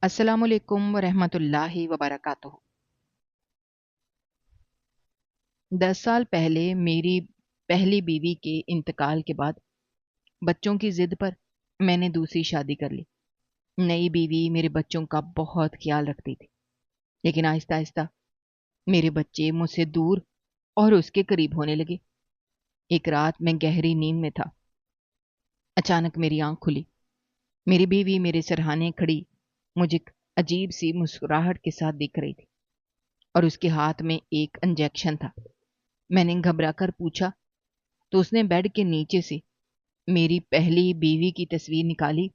السلام علیکم ورحمۃ اللہ وبرکاتہ۔ 10 سال پہلے میری پہلی بیوی کے انتقال کے بعد بچوں کی ضد پر میں نے دوسری شادی کر لی۔ نئی بیوی میرے بچوں کا بہت خیال رکھتی تھی، لیکن آہستہ آہستہ میرے بچے مجھ سے دور اور اس کے قریب ہونے لگے۔ ایک رات میں گہری نیند میں تھا، اچانک میری آنکھ کھلی۔ میری بیوی میرے سرہانے کھڑی مجھے عجیب سی مسکراہٹ کے ساتھ دیکھ رہی تھی، اور اس کے ہاتھ میں ایک انجیکشن تھا۔ میں نے گھبرا کر پوچھا تو اس نے بیڈ کے نیچے سے میری پہلی بیوی کی تصویر نکالی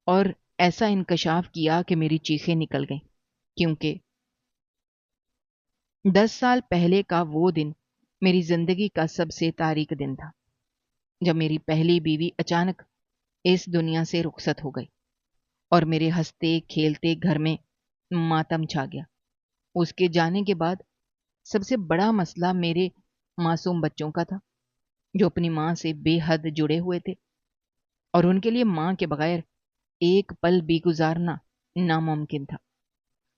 اور ایسا انکشاف کیا کہ میری چیخیں نکل گئیں، کیونکہ 10 سال پہلے کا وہ دن میری زندگی کا سب سے تاریک دن تھا، جب میری پہلی بیوی اچانک اس دنیا سے رخصت ہو گئی اور میرے ہنستے کھیلتے گھر میں ماتم چھا گیا۔ اس کے جانے کے بعد سب سے بڑا مسئلہ میرے معصوم بچوں کا تھا، جو اپنی ماں سے بے حد جڑے ہوئے تھے، اور ان کے لیے ماں کے بغیر ایک پل بھی گزارنا ناممکن تھا۔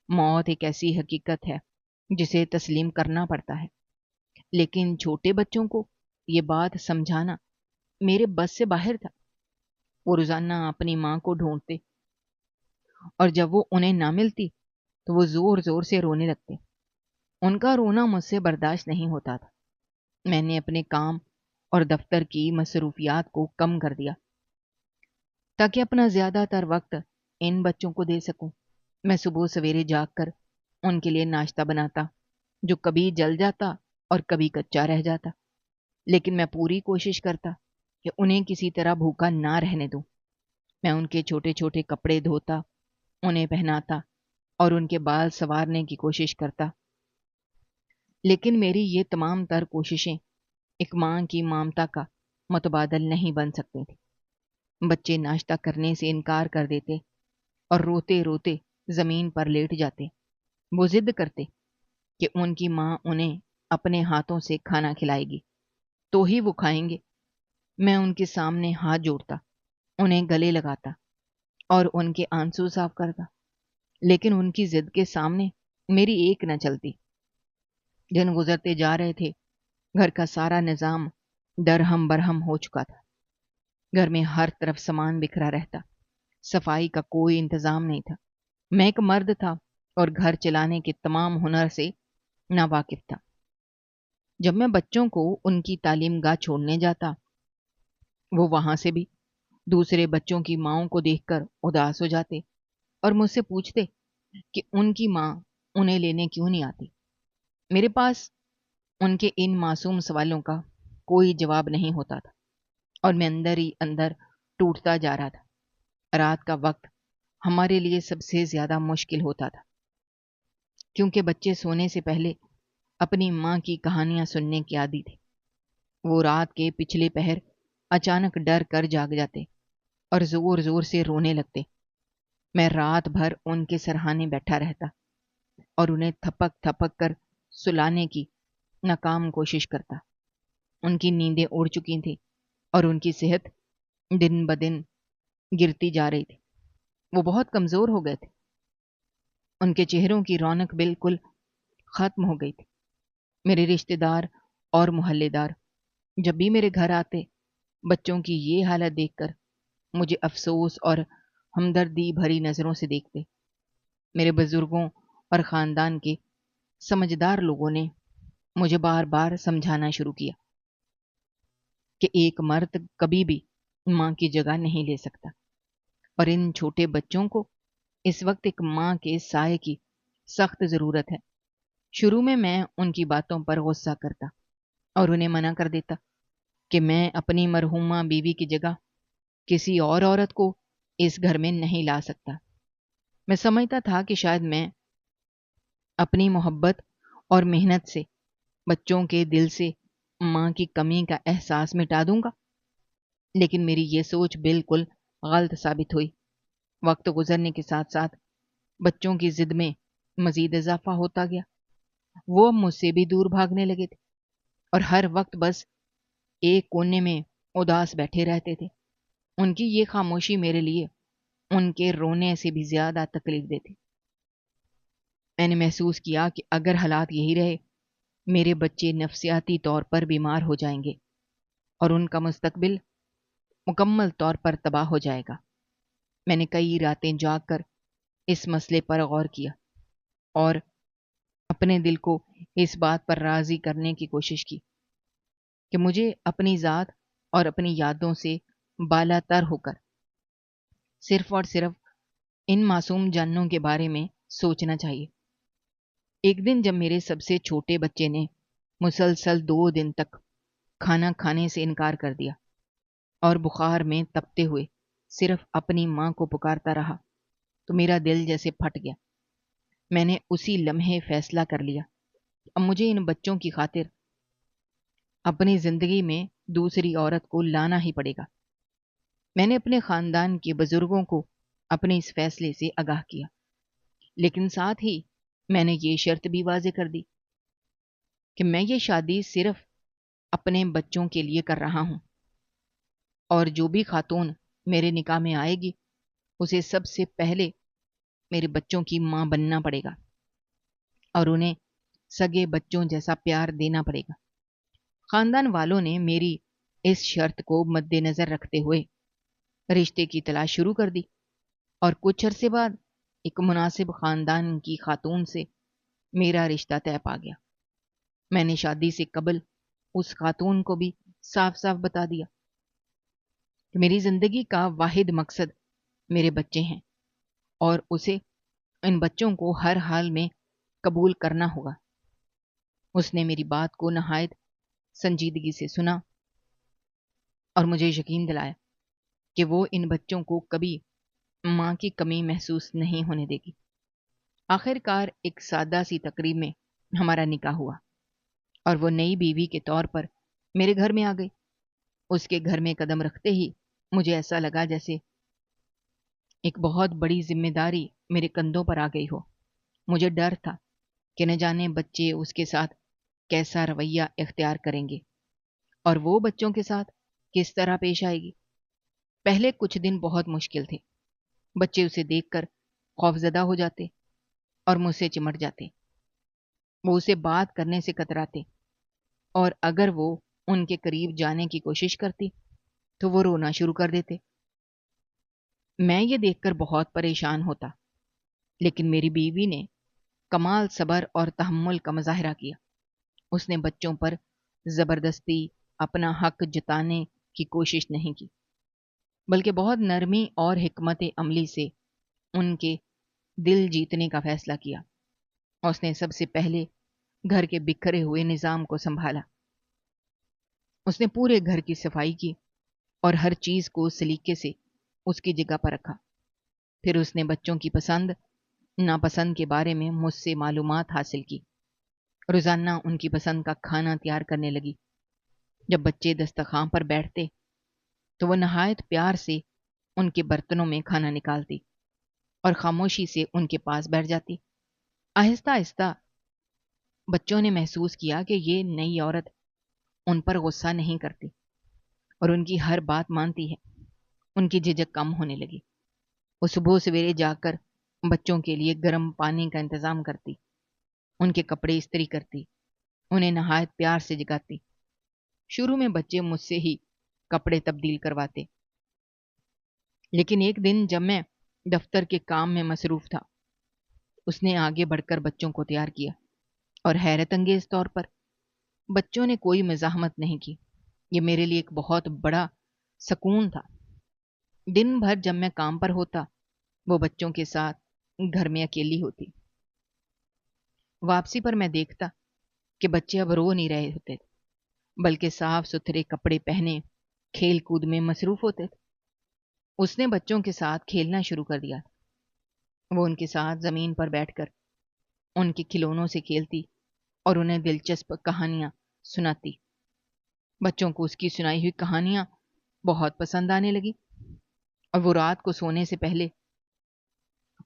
موت ایک ایسی حقیقت ہے جسے تسلیم کرنا پڑتا ہے، لیکن چھوٹے بچوں کو یہ بات سمجھانا میرے بس سے باہر تھا۔ وہ روزانہ اپنی ماں کو ڈھونڈتے، اور جب وہ انہیں نہ ملتی تو وہ زور زور سے رونے لگتے۔ ان کا رونا مجھ سے برداشت نہیں ہوتا تھا۔ میں نے اپنے کام اور دفتر کی مصروفیات کو کم کر دیا تاکہ اپنا زیادہ تر وقت ان بچوں کو دے سکوں۔ میں صبح سویرے جاگ کر ان کے لیے ناشتہ بناتا، جو کبھی جل جاتا اور کبھی کچا رہ جاتا، لیکن میں پوری کوشش کرتا کہ انہیں کسی طرح بھوکا نہ رہنے دوں۔ میں ان کے چھوٹے چھوٹے کپڑے دھوتا، انہیں پہناتا اور ان کے بال سنوارنے کی کوشش کرتا، لیکن میری یہ تمام تر کوششیں ایک ماں کی ممتا کا متبادل نہیں بن سکتی تھیں۔ بچے ناشتہ کرنے سے انکار کر دیتے اور روتے روتے زمین پر لیٹ جاتے۔ وہ ضد کرتے کہ ان کی ماں انہیں اپنے ہاتھوں سے کھانا کھلائے گی تو ہی وہ کھائیں گے۔ میں ان کے سامنے ہاتھ جوڑتا، انہیں گلے لگاتا اور ان کے آنسو صاف کرتا، لیکن ان کی ضد کے سامنے میری ایک نہ چلتی۔ دن گزرتے جا رہے تھے، گھر کا سارا نظام درہم برہم ہو چکا تھا۔ گھر میں ہر طرف سامان بکھرا رہتا، صفائی کا کوئی انتظام نہیں تھا۔ میں ایک مرد تھا اور گھر چلانے کے تمام ہنر سے ناواقف تھا۔ جب میں بچوں کو ان کی تعلیم گاہ چھوڑنے جاتا، وہ وہاں سے بھی دوسرے بچوں کی ماؤں کو دیکھ کر اداس ہو جاتے اور مجھ سے پوچھتے کہ ان کی ماں انہیں لینے کیوں نہیں آتی۔ میرے پاس ان کے ان معصوم سوالوں کا کوئی جواب نہیں ہوتا تھا، اور میں اندر ہی اندر ٹوٹتا جا رہا تھا۔ رات کا وقت ہمارے لیے سب سے زیادہ مشکل ہوتا تھا، کیونکہ بچے سونے سے پہلے اپنی ماں کی کہانیاں سننے کی عادی تھے۔ وہ رات کے پچھلے پہر اچانک ڈر کر جاگ جاتے اور زور زور سے رونے لگتے۔ میں رات بھر ان کے سرہانے بیٹھا رہتا اور انہیں تھپک تھپک کر سلانے کی ناکام کوشش کرتا۔ ان کی نیندیں اڑ چکی تھیں اور ان کی صحت دن بدن گرتی جا رہی تھی۔ وہ بہت کمزور ہو گئے تھے، ان کے چہروں کی رونق بالکل ختم ہو گئی تھی۔ میرے رشتہ دار اور محلے دار جب بھی میرے گھر آتے، بچوں کی یہ حالت دیکھ کر مجھے افسوس اور ہمدردی بھری نظروں سے دیکھتے۔ میرے بزرگوں اور خاندان کے سمجھدار لوگوں نے مجھے بار بار سمجھانا شروع کیا کہ ایک مرد کبھی بھی ماں کی جگہ نہیں لے سکتا، اور ان چھوٹے بچوں کو اس وقت ایک ماں کے سائے کی سخت ضرورت ہے۔ شروع میں ان کی باتوں پر غصہ کرتا اور انہیں منع کر دیتا کہ میں اپنی مرحومہ بیوی کی جگہ کسی اور عورت کو اس گھر میں نہیں لا سکتا۔ میں سمجھتا تھا کہ شاید میں اپنی محبت اور محنت سے بچوں کے دل سے ماں کی کمی کا احساس مٹا دوں گا، لیکن میری یہ سوچ بالکل غلط ثابت ہوئی۔ وقت گزرنے کے ساتھ ساتھ بچوں کی ضد میں مزید اضافہ ہوتا گیا۔ وہ اب مجھ سے بھی دور بھاگنے لگے تھے اور ہر وقت بس ایک کونے میں اداس بیٹھے رہتے تھے۔ ان کی یہ خاموشی میرے لیے ان کے رونے سے بھی زیادہ تکلیف دہ تھے۔ میں نے محسوس کیا کہ اگر حالات یہی رہے، میرے بچے نفسیاتی طور پر بیمار ہو جائیں گے اور ان کا مستقبل مکمل طور پر تباہ ہو جائے گا۔ میں نے کئی راتیں جاگ کر اس مسئلے پر غور کیا اور اپنے دل کو اس بات پر راضی کرنے کی کوشش کی کہ مجھے اپنی ذات اور اپنی یادوں سے بالا تر ہو کر صرف اور صرف ان معصوم جانوں کے بارے میں سوچنا چاہیے۔ ایک دن جب میرے سب سے چھوٹے بچے نے مسلسل 2 دن تک کھانا کھانے سے انکار کر دیا اور بخار میں تپتے ہوئے صرف اپنی ماں کو پکارتا رہا، تو میرا دل جیسے پھٹ گیا۔ میں نے اسی لمحے فیصلہ کر لیا، اب مجھے ان بچوں کی خاطر اپنی زندگی میں دوسری عورت کو لانا ہی پڑے گا۔ میں نے اپنے خاندان کے بزرگوں کو اپنے اس فیصلے سے آگاہ کیا، لیکن ساتھ ہی میں نے یہ شرط بھی واضح کر دی کہ میں یہ شادی صرف اپنے بچوں کے لیے کر رہا ہوں، اور جو بھی خاتون میرے نکاح میں آئے گی اسے سب سے پہلے میرے بچوں کی ماں بننا پڑے گا اور انہیں سگے بچوں جیسا پیار دینا پڑے گا۔ خاندان والوں نے میری اس شرط کو مد نظر رکھتے ہوئے رشتے کی تلاش شروع کر دی اور کچھ عرصے بعد ایک مناسب خاندان کی خاتون سے میرا رشتہ طے پا گیا۔ میں نے شادی سے قبل اس خاتون کو بھی صاف صاف بتا دیا کہ میری زندگی کا واحد مقصد میرے بچے ہیں اور اسے ان بچوں کو ہر حال میں قبول کرنا ہوگا۔ اس نے میری بات کو نہایت سنجیدگی سے سنا اور مجھے یقین دلایا کہ وہ ان بچوں کو کبھی ماں کی کمی محسوس نہیں ہونے دے گی۔ آخر کار ایک سادہ سی تقریب میں ہمارا نکاح ہوا اور وہ نئی بیوی کے طور پر میرے گھر میں آ گئی۔ اس کے گھر میں قدم رکھتے ہی مجھے ایسا لگا جیسے ایک بہت بڑی ذمہ داری میرے کندھوں پر آ گئی ہو۔ مجھے ڈر تھا کہ نہ جانے بچے اس کے ساتھ کیسا رویہ اختیار کریں گے اور وہ بچوں کے ساتھ کس طرح پیش آئے گی۔ پہلے کچھ دن بہت مشکل تھے۔ بچے اسے دیکھ کر خوفزدہ ہو جاتے اور مجھ سے چمٹ جاتے۔ وہ اسے بات کرنے سے کتراتے اور اگر وہ ان کے قریب جانے کی کوشش کرتی تو وہ رونا شروع کر دیتے۔ میں یہ دیکھ کر بہت پریشان ہوتا، لیکن میری بیوی نے کمال صبر اور تحمل کا مظاہرہ کیا۔ اس نے بچوں پر زبردستی اپنا حق جتانے کی کوشش نہیں کی، بلکہ بہت نرمی اور حکمت عملی سے ان کے دل جیتنے کا فیصلہ کیا۔ اس نے سب سے پہلے گھر کے بکھرے ہوئے نظام کو سنبھالا۔ اس نے پورے گھر کی صفائی کی اور ہر چیز کو سلیقے سے اس کی جگہ پر رکھا۔ پھر اس نے بچوں کی پسند ناپسند کے بارے میں مجھ سے معلومات حاصل کی۔ روزانہ ان کی پسند کا کھانا تیار کرنے لگی۔ جب بچے دسترخوان پر بیٹھتے تو وہ نہایت پیار سے ان کے برتنوں میں کھانا نکالتی اور خاموشی سے ان کے پاس بیٹھ جاتی۔ آہستہ آہستہ بچوں نے محسوس کیا کہ یہ نئی عورت ان پر غصہ نہیں کرتی اور ان کی ہر بات مانتی ہے۔ ان کی جھجک کم ہونے لگی۔ وہ صبح سویرے جا کر بچوں کے لیے گرم پانی کا انتظام کرتی، ان کے کپڑے استری کرتی، انہیں نہایت پیار سے جگاتی۔ شروع میں بچے مجھ سے ہی کپڑے تبدیل کرواتے، لیکن ایک دن جب میں دفتر کے کام میں مصروف تھا، اس نے آگے بڑھ کر بچوں کو تیار کیا اور حیرت انگیز طور پر بچوں نے کوئی مزاحمت نہیں کی۔ یہ میرے لیے ایک بہت بڑا سکون تھا۔ دن بھر جب میں کام پر ہوتا، وہ بچوں کے ساتھ گھر میں اکیلی ہوتی۔ واپسی پر میں دیکھتا کہ بچے اب رو نہیں رہے ہوتے، بلکہ صاف ستھرے کپڑے پہنے کھیل کود میں مصروف ہوتے تھے۔ اس نے بچوں کے ساتھ کھیلنا شروع کر دیا۔ وہ ان کے ساتھ زمین پر بیٹھ کر ان کے کھلونوں سے کھیلتی اور انہیں دلچسپ کہانیاں سناتی۔ بچوں کو اس کی سنائی ہوئی کہانیاں بہت پسند آنے لگی اور وہ رات کو سونے سے پہلے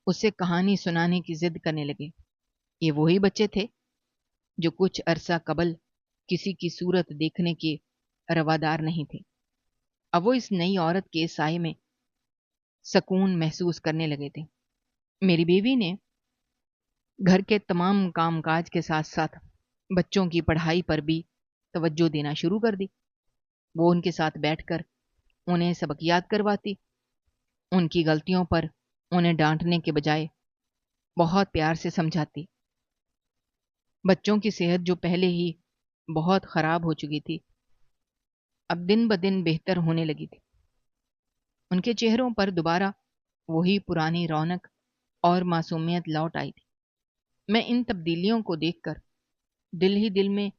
اسے کہانی سنانے کی ضد کرنے لگے۔ یہ وہی بچے تھے جو کچھ عرصہ قبل کسی کی صورت دیکھنے کے روادار نہیں تھے۔ اب وہ اس نئی عورت کے سائے میں سکون محسوس کرنے لگے تھے۔ میری بیوی نے گھر کے تمام کام کاج کے ساتھ ساتھ بچوں کی پڑھائی پر بھی توجہ دینا شروع کر دی۔ وہ ان کے ساتھ بیٹھ کر انہیں سبق یاد کرواتی، ان کی غلطیوں پر انہیں ڈانٹنے کے بجائے بہت پیار سے سمجھاتی۔ بچوں کی صحت جو پہلے ہی بہت خراب ہو چکی تھی، اب دن بدن بہتر ہونے لگی تھی۔ ان کے چہروں پر دوبارہ وہی پرانی رونق اور معصومیت لوٹ آئی تھی۔ میں ان تبدیلیوں کو دیکھ کر دل ہی دل میں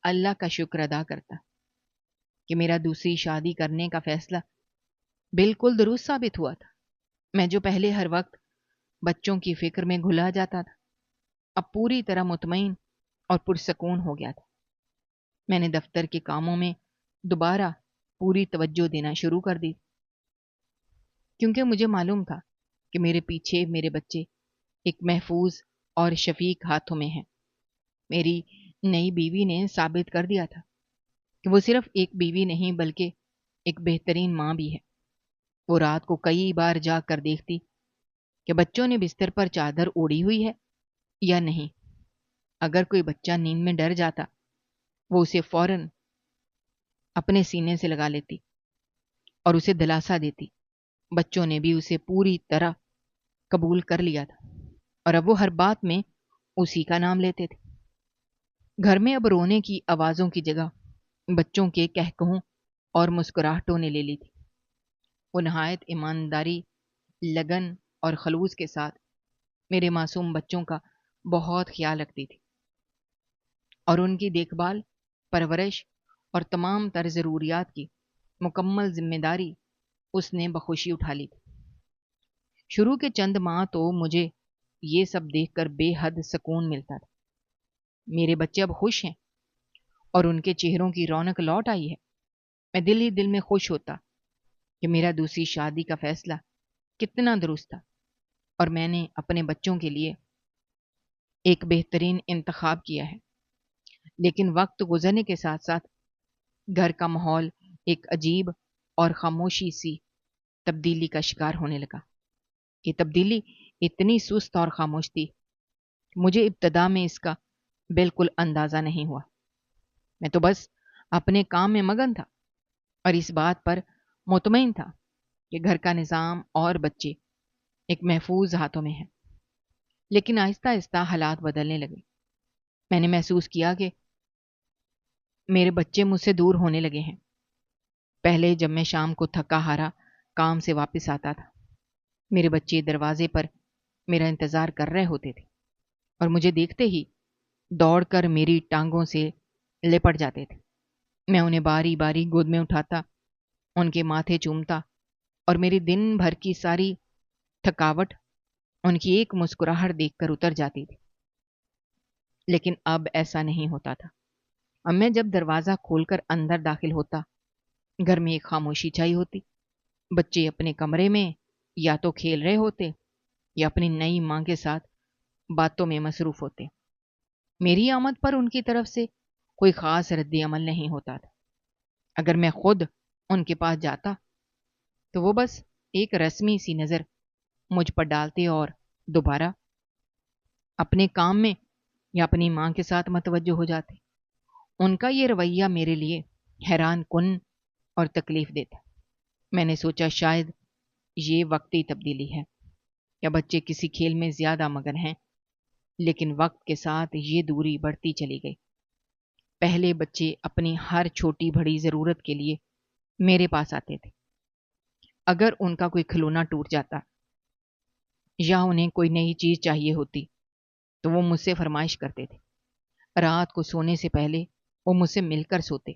اللہ کا شکر ادا کرتا کہ میرا دوسری شادی کرنے کا فیصلہ بالکل درست ثابت ہوا تھا۔ میں جو پہلے ہر وقت بچوں کی فکر میں گھلا جاتا تھا، اب پوری طرح مطمئن اور پرسکون ہو گیا تھا۔ میں نے دفتر کے کاموں میں دوبارہ پوری توجہ دینا شروع کر دی، کیونکہ مجھے معلوم تھا کہ میرے پیچھے میرے بچے ایک محفوظ اور شفیق ہاتھوں میں ہیں۔ میری نئی بیوی نے ثابت کر دیا تھا کہ وہ صرف ایک بیوی نہیں بلکہ ایک بہترین ماں بھی ہے۔ وہ رات کو کئی بار جاگ کر دیکھتی کہ بچوں نے بستر پر چادر اوڑھی ہوئی ہے یا نہیں۔ اگر کوئی بچہ نیند میں ڈر جاتا، وہ اسے فوراً اپنے سینے سے لگا لیتی اور اسے دلاسا دیتی۔ بچوں نے بھی اسے پوری طرح قبول کر لیا تھا اور اب وہ ہر بات میں اسی کا نام لیتے تھے۔ گھر میں اب رونے کی آوازوں کی جگہ بچوں کے کہکہوں اور مسکراہٹوں نے لے لی تھی۔ وہ نہایت ایمانداری، لگن اور خلوص کے ساتھ میرے معصوم بچوں کا بہت خیال رکھتی تھی اور ان کی دیکھ بھال، پرورش اور تمام تر ضروریات کی مکمل ذمہ داری اس نے بخوشی اٹھا لی تھی۔ شروع کے چند ماہ تو مجھے یہ سب دیکھ کر بے حد سکون ملتا تھا۔ میرے بچے اب خوش ہیں اور ان کے چہروں کی رونق لوٹ آئی ہے۔ میں دل ہی دل میں خوش ہوتا کہ میرا دوسری شادی کا فیصلہ کتنا درست تھا اور میں نے اپنے بچوں کے لیے ایک بہترین انتخاب کیا ہے۔ لیکن وقت گزرنے کے ساتھ ساتھ گھر کا ماحول ایک عجیب اور خاموشی سی تبدیلی کا شکار ہونے لگا۔ یہ تبدیلی اتنی سست اور خاموش تھی، مجھے ابتدا میں اس کا بالکل اندازہ نہیں ہوا۔ میں تو بس اپنے کام میں مگن تھا اور اس بات پر مطمئن تھا کہ گھر کا نظام اور بچے ایک محفوظ ہاتھوں میں ہیں۔ لیکن آہستہ آہستہ حالات بدلنے لگے۔ میں نے محسوس کیا کہ میرے بچے مجھ سے دور ہونے لگے ہیں۔ پہلے جب میں شام کو تھکا ہارا کام سے واپس آتا تھا، میرے بچے دروازے پر میرا انتظار کر رہے ہوتے تھے اور مجھے دیکھتے ہی دوڑ کر میری ٹانگوں سے لپٹ جاتے تھے۔ میں انہیں باری باری گود میں اٹھاتا، ان کے ماتھے چومتا اور میری دن بھر کی ساری تھکاوٹ ان کی ایک مسکراہٹ دیکھ کر اتر جاتی تھی۔ لیکن اب ایسا نہیں ہوتا تھا۔ اب میں جب دروازہ کھول کر اندر داخل ہوتا، گھر میں ایک خاموشی چھائی ہوتی۔ بچے اپنے کمرے میں یا تو کھیل رہے ہوتے یا اپنی نئی ماں کے ساتھ باتوں میں مصروف ہوتے۔ میری آمد پر ان کی طرف سے کوئی خاص رد عمل نہیں ہوتا تھا۔ اگر میں خود ان کے پاس جاتا تو وہ بس ایک رسمی سی نظر مجھ پر ڈالتے اور دوبارہ اپنے کام میں یا اپنی ماں کے ساتھ متوجہ ہو جاتے۔ ان کا یہ رویہ میرے لیے حیران کن اور تکلیف دہ تھا۔ میں نے سوچا شاید یہ وقتی تبدیلی ہے یا بچے کسی کھیل میں زیادہ مگن ہیں، لیکن وقت کے ساتھ یہ دوری بڑھتی چلی گئی۔ پہلے بچے اپنی ہر چھوٹی بڑی ضرورت کے لیے میرے پاس آتے تھے۔ اگر ان کا کوئی کھلونا ٹوٹ جاتا یا انہیں کوئی نئی چیز چاہیے ہوتی تو وہ مجھ سے فرمائش کرتے تھے۔ رات کو سونے سے پہلے وہ مجھ سے مل کر سوتے،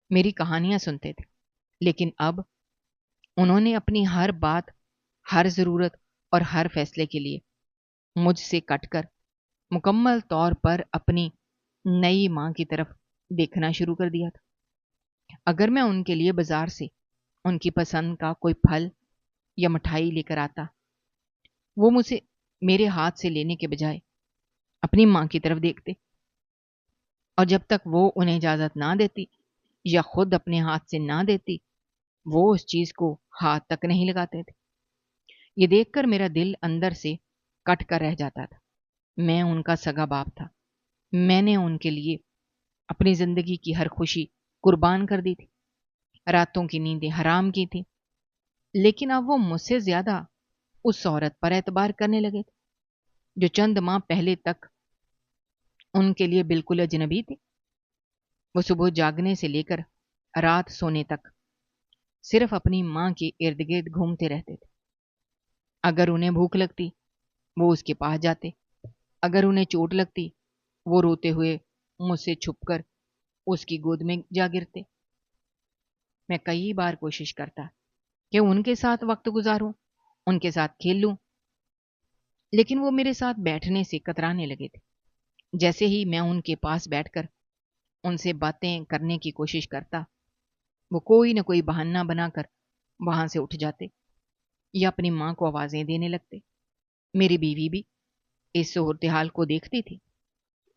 میری کہانیاں سنتے تھے۔ لیکن اب انہوں نے اپنی ہر بات، ہر ضرورت اور ہر فیصلے کے لیے مجھ سے کٹ کر مکمل طور پر اپنی نئی ماں کی طرف دیکھنا شروع کر دیا تھا۔ اگر میں ان کے لیے بازار سے ان کی پسند کا کوئی پھل یا مٹھائی لے کر آتا، وہ مجھے میرے ہاتھ سے لینے کے بجائے اپنی ماں کی طرف دیکھتے، اور جب تک وہ انہیں اجازت نہ دیتی یا خود اپنے ہاتھ سے نہ دیتی، وہ اس چیز کو ہاتھ تک نہیں لگاتے تھے۔ یہ دیکھ کر میرا دل اندر سے کٹ کر رہ جاتا تھا۔ میں ان کا سگا باپ تھا، میں نے ان کے لیے اپنی زندگی کی ہر خوشی قربان کر دی تھی، راتوں کی نیندیں حرام کی تھی، لیکن اب وہ مجھ سے زیادہ اس عورت پر اعتبار کرنے لگے تھے جو چند ماہ پہلے تک ان کے لیے بالکل اجنبی تھی۔ وہ صبح جاگنے سے لے کر رات سونے تک صرف اپنی ماں کے ارد گرد گھومتے رہتے تھے۔ اگر انہیں بھوک لگتی وہ اس کے پاس جاتے، اگر انہیں چوٹ لگتی وہ روتے ہوئے مجھ سے چھپ کر اس کی گود میں جا گرتے۔ میں کئی بار کوشش کرتا کہ ان کے ساتھ وقت گزاروں، ان کے ساتھ کھیل لوں، لیکن وہ میرے ساتھ بیٹھنے سے کترانے لگے تھے۔ جیسے ہی میں ان کے پاس بیٹھ کر ان سے باتیں کرنے کی کوشش کرتا، وہ کوئی نہ کوئی بہانہ بنا کر وہاں سے اٹھ جاتے یا اپنی ماں کو آوازیں دینے لگتے۔ میری بیوی بھی اس صورتحال کو دیکھتی تھی،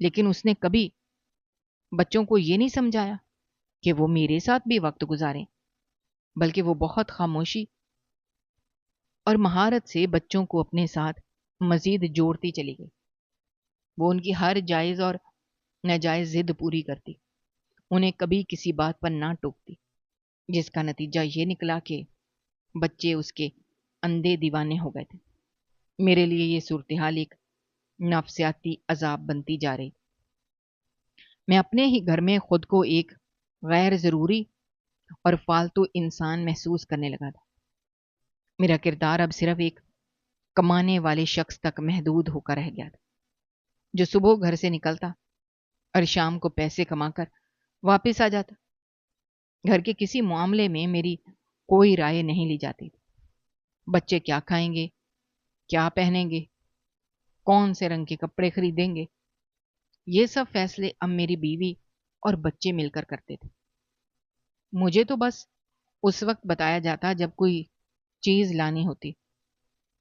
لیکن اس نے کبھی بچوں کو یہ نہیں سمجھایا کہ وہ میرے ساتھ بھی وقت گزاریں، بلکہ وہ بہت خاموشی اور مہارت سے بچوں کو اپنے ساتھ مزید جوڑتی چلی گئی۔ وہ ان کی ہر جائز اور ناجائز ضد پوری کرتی، انہیں کبھی کسی بات پر نہ ٹوکتی، جس کا نتیجہ یہ نکلا کہ بچے اس کے اندھے دیوانے ہو گئے تھے۔ میرے لیے یہ صورتحال ایک نفسیاتی عذاب بنتی جا رہی۔ میں اپنے ہی گھر میں خود کو ایک غیر ضروری اور فالتو انسان محسوس کرنے لگا تھا۔ میرا کردار اب صرف ایک کمانے والے شخص تک محدود ہو کر رہ گیا تھا، جو صبح گھر سے نکلتا اور شام کو پیسے کما کر واپس آ جاتا۔ گھر کے کسی معاملے میں میری کوئی رائے نہیں لی جاتی تھی۔ بچے کیا کھائیں گے، کیا پہنیں گے، کون سے رنگ کے کپڑے خریدیں گے، یہ سب فیصلے اب میری بیوی اور بچے مل کر کرتے تھے۔ مجھے تو بس اس وقت بتایا جاتا جب کوئی چیز لانی ہوتی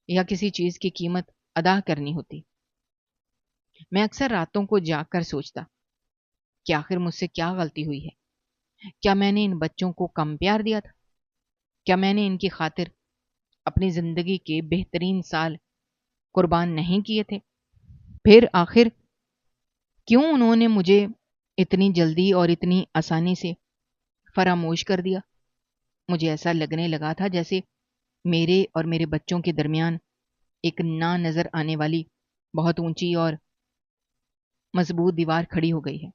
یا کسی چیز کی قیمت ادا کرنی ہوتی۔ میں اکثر راتوں کو جاگ کر سوچتا کہ آخر مجھ سے کیا غلطی ہوئی ہے؟ کیا میں نے ان بچوں کو کم پیار دیا تھا؟ کیا میں نے ان کی خاطر اپنی زندگی کے بہترین سال قربان نہیں کیے تھے؟ پھر آخر کیوں انہوں نے مجھے اتنی جلدی اور اتنی آسانی سے فراموش کر دیا؟ مجھے ایسا لگنے لگا تھا جیسے میرے اور میرے بچوں کے درمیان ایک نہ نظر آنے والی بہت اونچی اور مضبوط دیوار کھڑی ہو گئی ہے،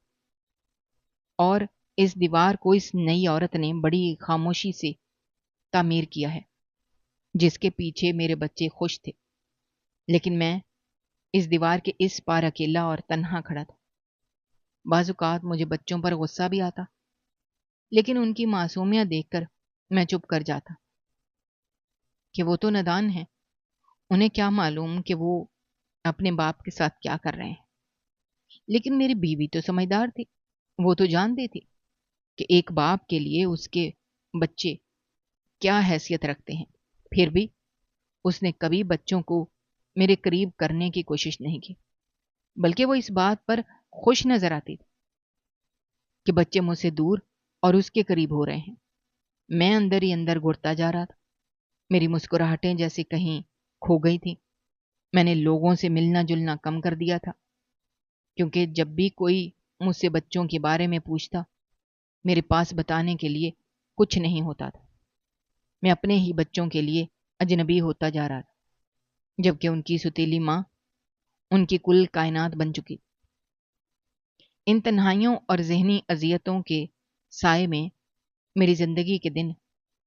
اور اس دیوار کو اس نئی عورت نے بڑی خاموشی سے تعمیر کیا ہے، جس کے پیچھے میرے بچے خوش تھے، لیکن میں اس دیوار کے اس پار اکیلا اور تنہا کھڑا تھا۔ بعض اوقات مجھے بچوں پر غصہ بھی آتا، لیکن ان کی معصومیت دیکھ کر میں چپ کر جاتا کہ وہ تو نادان ہیں، انہیں کیا معلوم کہ وہ اپنے باپ کے ساتھ کیا کر رہے ہیں۔ لیکن میری بیوی تو سمجھدار تھی، وہ تو جانتی تھی کہ ایک باپ کے لیے اس کے بچے کیا حیثیت رکھتے ہیں۔ پھر بھی اس نے کبھی بچوں کو میرے قریب کرنے کی کوشش نہیں کی، بلکہ وہ اس بات پر خوش نظر آتی تھی کہ بچے مجھ سے دور اور اس کے قریب ہو رہے ہیں۔ میں اندر ہی اندر گڑتا جا رہا تھا، میری مسکراہٹیں جیسے کہیں کھو گئی تھی۔ میں نے لوگوں سے ملنا جلنا کم کر دیا تھا، کیونکہ جب بھی کوئی مجھ سے بچوں کے بارے میں پوچھتا میرے پاس بتانے کے لیے کچھ نہیں ہوتا تھا۔ میں اپنے ہی بچوں کے لیے اجنبی ہوتا جا رہا تھا، جبکہ ان کی ستیلی ماں ان کی کل کائنات بن چکی۔ ان تنہائیوں اور ذہنی اذیتوں کے سائے میں میری زندگی کے دن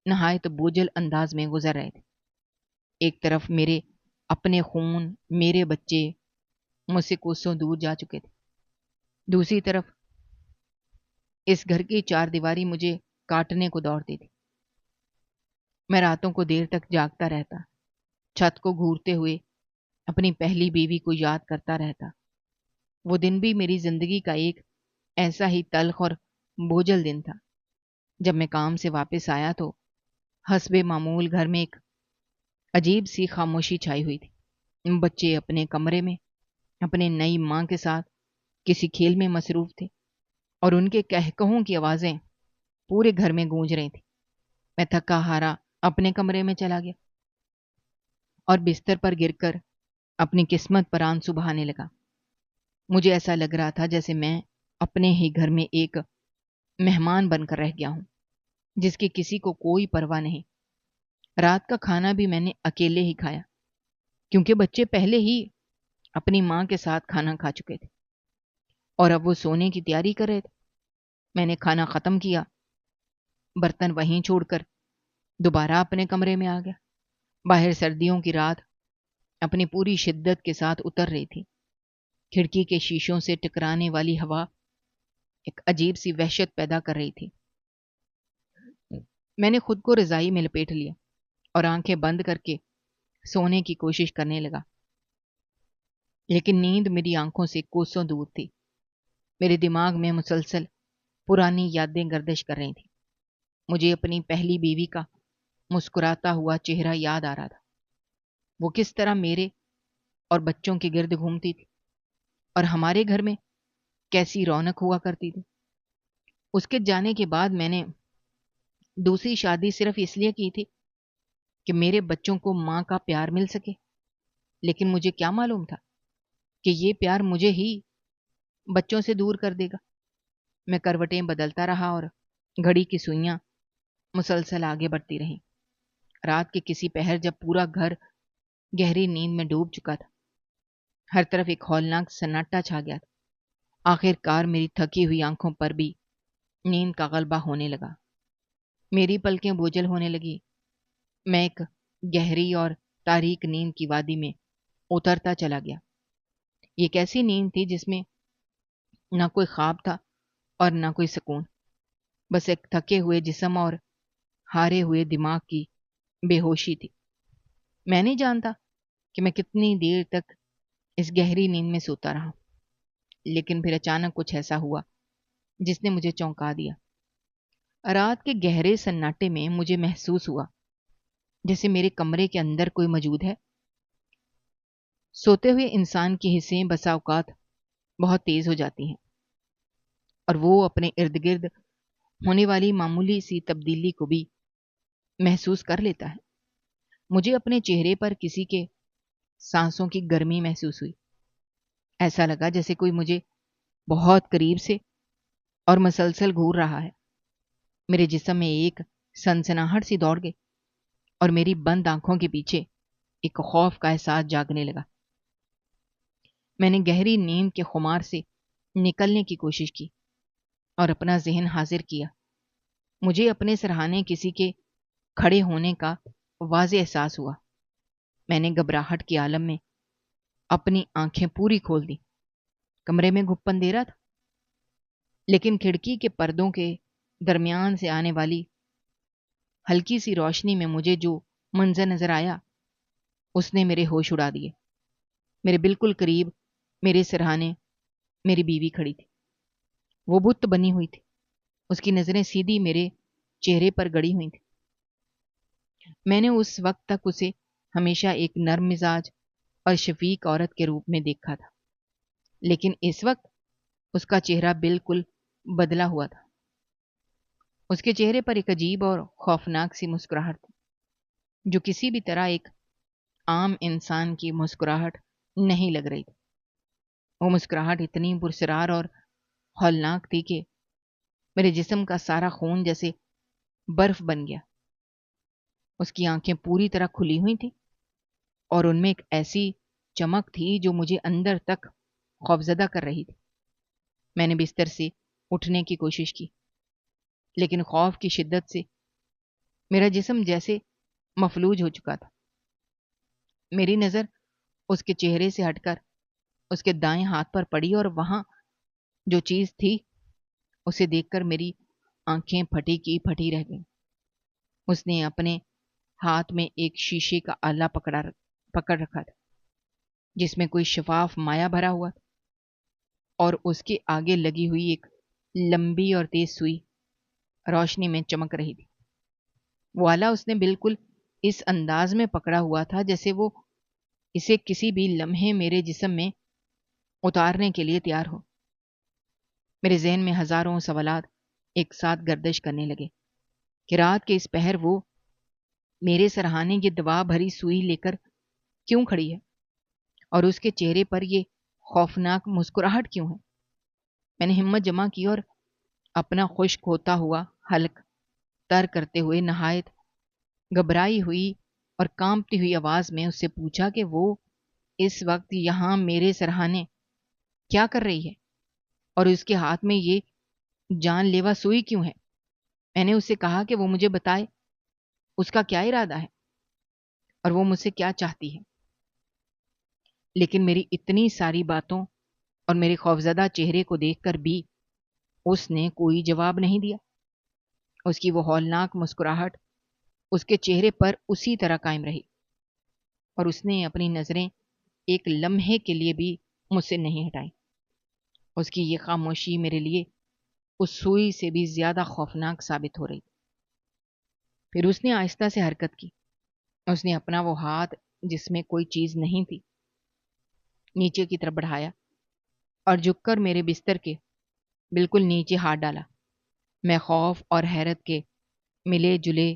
نہایت بوجھل انداز میں گزر رہے تھے۔ ایک طرف میرے اپنے خون، میرے بچے مجھ سے کوسوں دور جا چکے تھے، دوسری طرف اس گھر کی چار دیواری مجھے کاٹنے کو دوڑتی تھی۔ میں راتوں کو دیر تک جاگتا رہتا، چھت کو گھورتے ہوئے اپنی پہلی بیوی کو یاد کرتا رہتا۔ وہ دن بھی میری زندگی کا ایک ایسا ہی تلخ اور بوجھل دن تھا۔ جب میں کام سے واپس آیا تو حسب معمول گھر میں ایک عجیب سی خاموشی چھائی ہوئی تھی۔ بچے اپنے کمرے میں اپنے نئی ماں کے ساتھ کسی کھیل میں مصروف تھے، اور ان کے کہکہوں کی آوازیں پورے گھر میں گونج رہی تھیں۔ میں تھکا ہارا اپنے کمرے میں چلا گیا۔ اور بستر پر گر کر اپنی قسمت پر آنسو بہانے لگا۔ مجھے ایسا لگ رہا تھا جیسے میں اپنے ہی گھر میں ایک مہمان بن کر رہ گیا ہوں، جس کی کسی کو کوئی پرواہ نہیں۔ رات کا کھانا بھی میں نے اکیلے ہی کھایا، کیونکہ بچے پہلے ہی اپنی ماں کے ساتھ کھانا کھا چکے تھے اور اب وہ سونے کی تیاری کر رہے تھے۔ میں نے کھانا ختم کیا، برتن وہیں چھوڑ کر دوبارہ اپنے کمرے میں آ گیا۔ باہر سردیوں کی رات اپنی پوری شدت کے ساتھ اتر رہی تھی۔ کھڑکی کے شیشوں سے ٹکرانے والی ہوا ایک عجیب سی وحشت پیدا کر رہی تھی۔ میں نے خود کو رضائی میں لپیٹ لیا اور آنکھیں بند کر کے سونے کی کوشش کرنے لگا، لیکن نیند میری آنکھوں سے کوسوں دور تھی۔ میرے دماغ میں مسلسل پرانی یادیں گردش کر رہی تھیں۔ مجھے اپنی پہلی بیوی کا مسکراتا ہوا چہرہ یاد آ رہا تھا۔ وہ کس طرح میرے اور بچوں کے گرد گھومتی تھی اور ہمارے گھر میں کیسی رونق ہوا کرتی تھی۔ اس کے جانے کے بعد میں نے دوسری شادی صرف اس لیے کی تھی کہ میرے بچوں کو ماں کا پیار مل سکے، لیکن مجھے کیا معلوم تھا کہ یہ پیار مجھے ہی بچوں سے دور کر دے گا۔ میں کروٹیں بدلتا رہا اور گھڑی کی سوئیاں مسلسل آگے بڑھتی رہیں۔ رات کے کسی پہر جب پورا گھر گہری نیند میں ڈوب چکا تھا، ہر طرف ایک ہولناک سناٹا چھا گیا تھا، آخر کار میری تھکی ہوئی آنکھوں پر بھی نیند کا غلبہ ہونے لگا۔ میری پلکیں بوجھل ہونے لگی۔ میں ایک گہری اور تاریک نیند کی وادی میں اترتا چلا گیا۔ یہ ایک ایسی نیند تھی جس میں نہ کوئی خواب تھا اور نہ کوئی سکون، بس ایک تھکے ہوئے جسم اور ہارے ہوئے دماغ کی بے ہوشی تھی۔ میں نہیں جانتا کہ میں کتنی دیر تک اس گہری نیند میں سوتا رہا، لیکن پھر اچانک کچھ ایسا ہوا جس نے مجھے چونکا دیا۔ رات کے گہرے سناٹے میں مجھے محسوس ہوا جیسے میرے کمرے کے اندر کوئی موجود ہے۔ سوتے ہوئے انسان کی حسیں بسا اوقات بہت تیز ہو جاتی ہیں اور وہ اپنے ارد گرد ہونے والی معمولی سی تبدیلی کو بھی محسوس کر لیتا ہے۔ مجھے اپنے چہرے پر کسی کے سانسوں کی گرمی محسوس ہوئی۔ ایسا لگا جیسے کوئی مجھے بہت قریب سے اور مسلسل گھور رہا ہے۔ میرے جسم میں ایک سنسناہٹ سی دوڑ گئی اور میری بند آنکھوں کے پیچھے ایک خوف کا احساس جاگنے لگا۔ میں نے گہری نیند کے خمار سے نکلنے کی کوشش کی اور اپنا ذہن حاضر کیا۔ مجھے اپنے سرہانے کسی کے کھڑے ہونے کا واضح احساس ہوا۔ میں نے گھبراہٹ کے عالم میں اپنی آنکھیں پوری کھول دی۔ کمرے میں گھپ اندھیرا تھا، لیکن کھڑکی کے پردوں کے درمیان سے آنے والی ہلکی سی روشنی میں مجھے جو منظر نظر آیا اس نے میرے ہوش اڑا دیے۔ میرے بالکل قریب میرے سرہانے میری بیوی کھڑی تھی۔ وہ بت بنی ہوئی تھی، اس کی نظریں سیدھی میرے چہرے پر گڑی ہوئی تھی۔ میں نے اس وقت تک اسے ہمیشہ ایک نرم مزاج اور شفیق عورت کے روپ میں دیکھا تھا، لیکن اس وقت اس کا چہرہ بالکل بدلا ہوا تھا۔ اس کے چہرے پر ایک عجیب اور خوفناک سی مسکراہٹ تھی، جو کسی بھی طرح ایک عام انسان کی مسکراہٹ نہیں لگ رہی تھی۔ وہ مسکراہٹ اتنی پرسرار اور ہولناک تھی کہ میرے جسم کا سارا خون جیسے برف بن گیا۔ اس کی آنکھیں پوری طرح کھلی ہوئی تھیں اور ان میں ایک ایسی چمک تھی جو مجھے اندر تک خوفزدہ کر رہی تھی۔ میں نے بستر سے اٹھنے کی کوشش کی، لیکن خوف کی شدت سے میرا جسم جیسے مفلوج ہو چکا تھا۔ میری نظر اس کے چہرے سے ہٹ کر اس کے دائیں ہاتھ پر پڑی اور وہاں جو چیز تھی اسے دیکھ کر میری آنکھیں پھٹی کی پھٹی رہ گئیں۔ اس نے اپنے ہاتھ میں ایک شیشے کا آلہ پکڑ رکھا تھا جس میں کوئی شفاف مایا بھرا ہوا تھا، اور اس کے آگے لگی ہوئی ایک لمبی اور تیز سوئی روشنی میں چمک رہی تھی۔ وہ آلہ اس نے بالکل اس انداز میں پکڑا ہوا تھا جیسے وہ اسے کسی بھی لمحے میرے جسم میں اتارنے کے لیے تیار ہو۔ میرے ذہن میں ہزاروں سوالات ایک ساتھ گردش کرنے لگے کہ رات کے اس پہر وہ میرے سرہانے کی دوا بھری سوئی لے کر کیوں کھڑی ہے اور اس کے چہرے پر یہ خوفناک مسکراہٹ کیوں ہے؟ میں نے ہمت جمع کی اور اپنا خشک ہوتا ہوا حلق تر کرتے ہوئے نہایت گھبرائی ہوئی اور کانپتی ہوئی آواز میں اس سے پوچھا کہ وہ اس وقت یہاں میرے سرہانے کیا کر رہی ہے اور اس کے ہاتھ میں یہ جان لیوا سوئی کیوں ہے؟ میں نے اسے کہا کہ وہ مجھے بتائے اس کا کیا ارادہ ہے اور وہ مجھ سے کیا چاہتی ہے، لیکن میری اتنی ساری باتوں اور میرے خوفزدہ چہرے کو دیکھ کر بھی اس نے کوئی جواب نہیں دیا۔ اس کی وہ ہولناک مسکراہٹ اس کے چہرے پر اسی طرح قائم رہی اور اس نے اپنی نظریں ایک لمحے کے لیے بھی مجھ سے نہیں ہٹائیں۔ اس کی یہ خاموشی میرے لیے اس سوئی سے بھی زیادہ خوفناک ثابت ہو رہی۔ پھر اس نے آہستہ سے حرکت کی۔ اس نے اپنا وہ ہاتھ جس میں کوئی چیز نہیں تھی نیچے کی طرف بڑھایا اور جھک کر میرے بستر کے بالکل نیچے ہاتھ ڈالا۔ میں خوف اور حیرت کے ملے جلے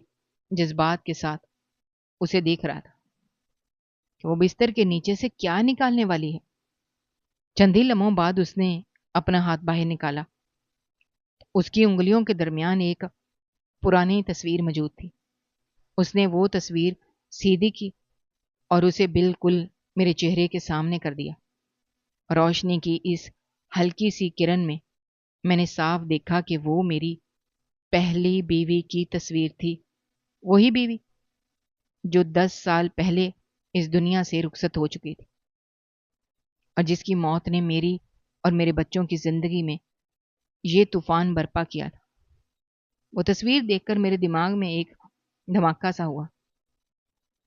جذبات کے ساتھ اسے دیکھ رہا تھا کہ وہ بستر کے نیچے سے کیا نکالنے والی ہے۔ چند ہی لمحوں بعد اس نے اپنا ہاتھ باہر نکالا۔ اس کی انگلیوں کے درمیان ایک پرانی تصویر موجود تھی۔ اس نے وہ تصویر سیدھی کی اور اسے بالکل میرے چہرے کے سامنے کر دیا۔ روشنی کی اس ہلکی سی کرن میں نے صاف دیکھا کہ وہ میری پہلی بیوی کی تصویر تھی، وہی بیوی جو 10 سال پہلے اس دنیا سے رخصت ہو چکی تھی اور جس کی موت نے میری اور میرے بچوں کی زندگی میں یہ طوفان برپا کیا تھا۔ وہ تصویر دیکھ کر میرے دماغ میں ایک دھماکہ سا ہوا۔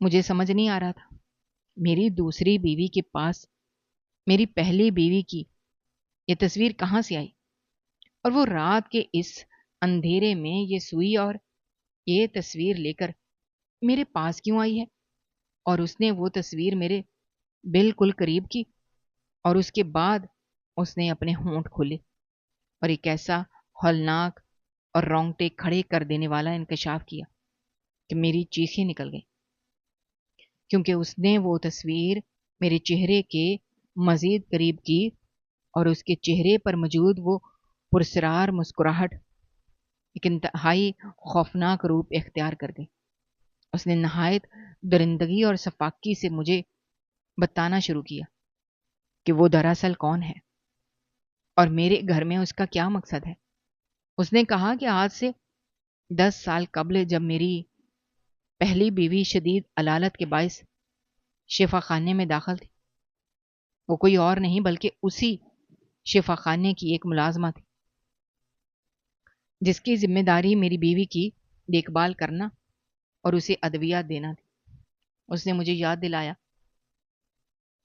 مجھے سمجھ نہیں آ رہا تھا میری دوسری بیوی کے پاس میری پہلی بیوی کی یہ تصویر کہاں سے آئی، اور وہ رات کے اس اندھیرے میں یہ سوئی اور یہ تصویر لے کر میرے پاس کیوں آئی ہے، اور اس نے وہ تصویر میرے بالکل قریب کی، اور اس کے بعد اس نے اپنے ہونٹ کھولے اور ایک ایسا ہولناک اور رونگٹے کھڑے کر دینے والا انکشاف کیا کہ میری چیخیں نکل گئیں، کیونکہ اس نے وہ تصویر میرے چہرے کے مزید قریب کی اور اس کے چہرے پر موجود وہ پرسرار مسکراہٹ ایک انتہائی خوفناک روپ اختیار کر گئی۔ اس نے نہایت درندگی اور سفاکی سے مجھے بتانا شروع کیا کہ وہ دراصل کون ہے اور میرے گھر میں اس کا کیا مقصد ہے۔ اس نے کہا کہ آج سے 10 سال قبل جب میری پہلی بیوی شدید علالت کے باعث شفا خانے میں داخل تھی، وہ کوئی اور نہیں بلکہ اسی شفا خانے کی ایک ملازمہ تھی جس کی ذمہ داری میری بیوی کی دیکھ بھال کرنا اور اسے ادویات دینا تھی۔ اس نے مجھے یاد دلایا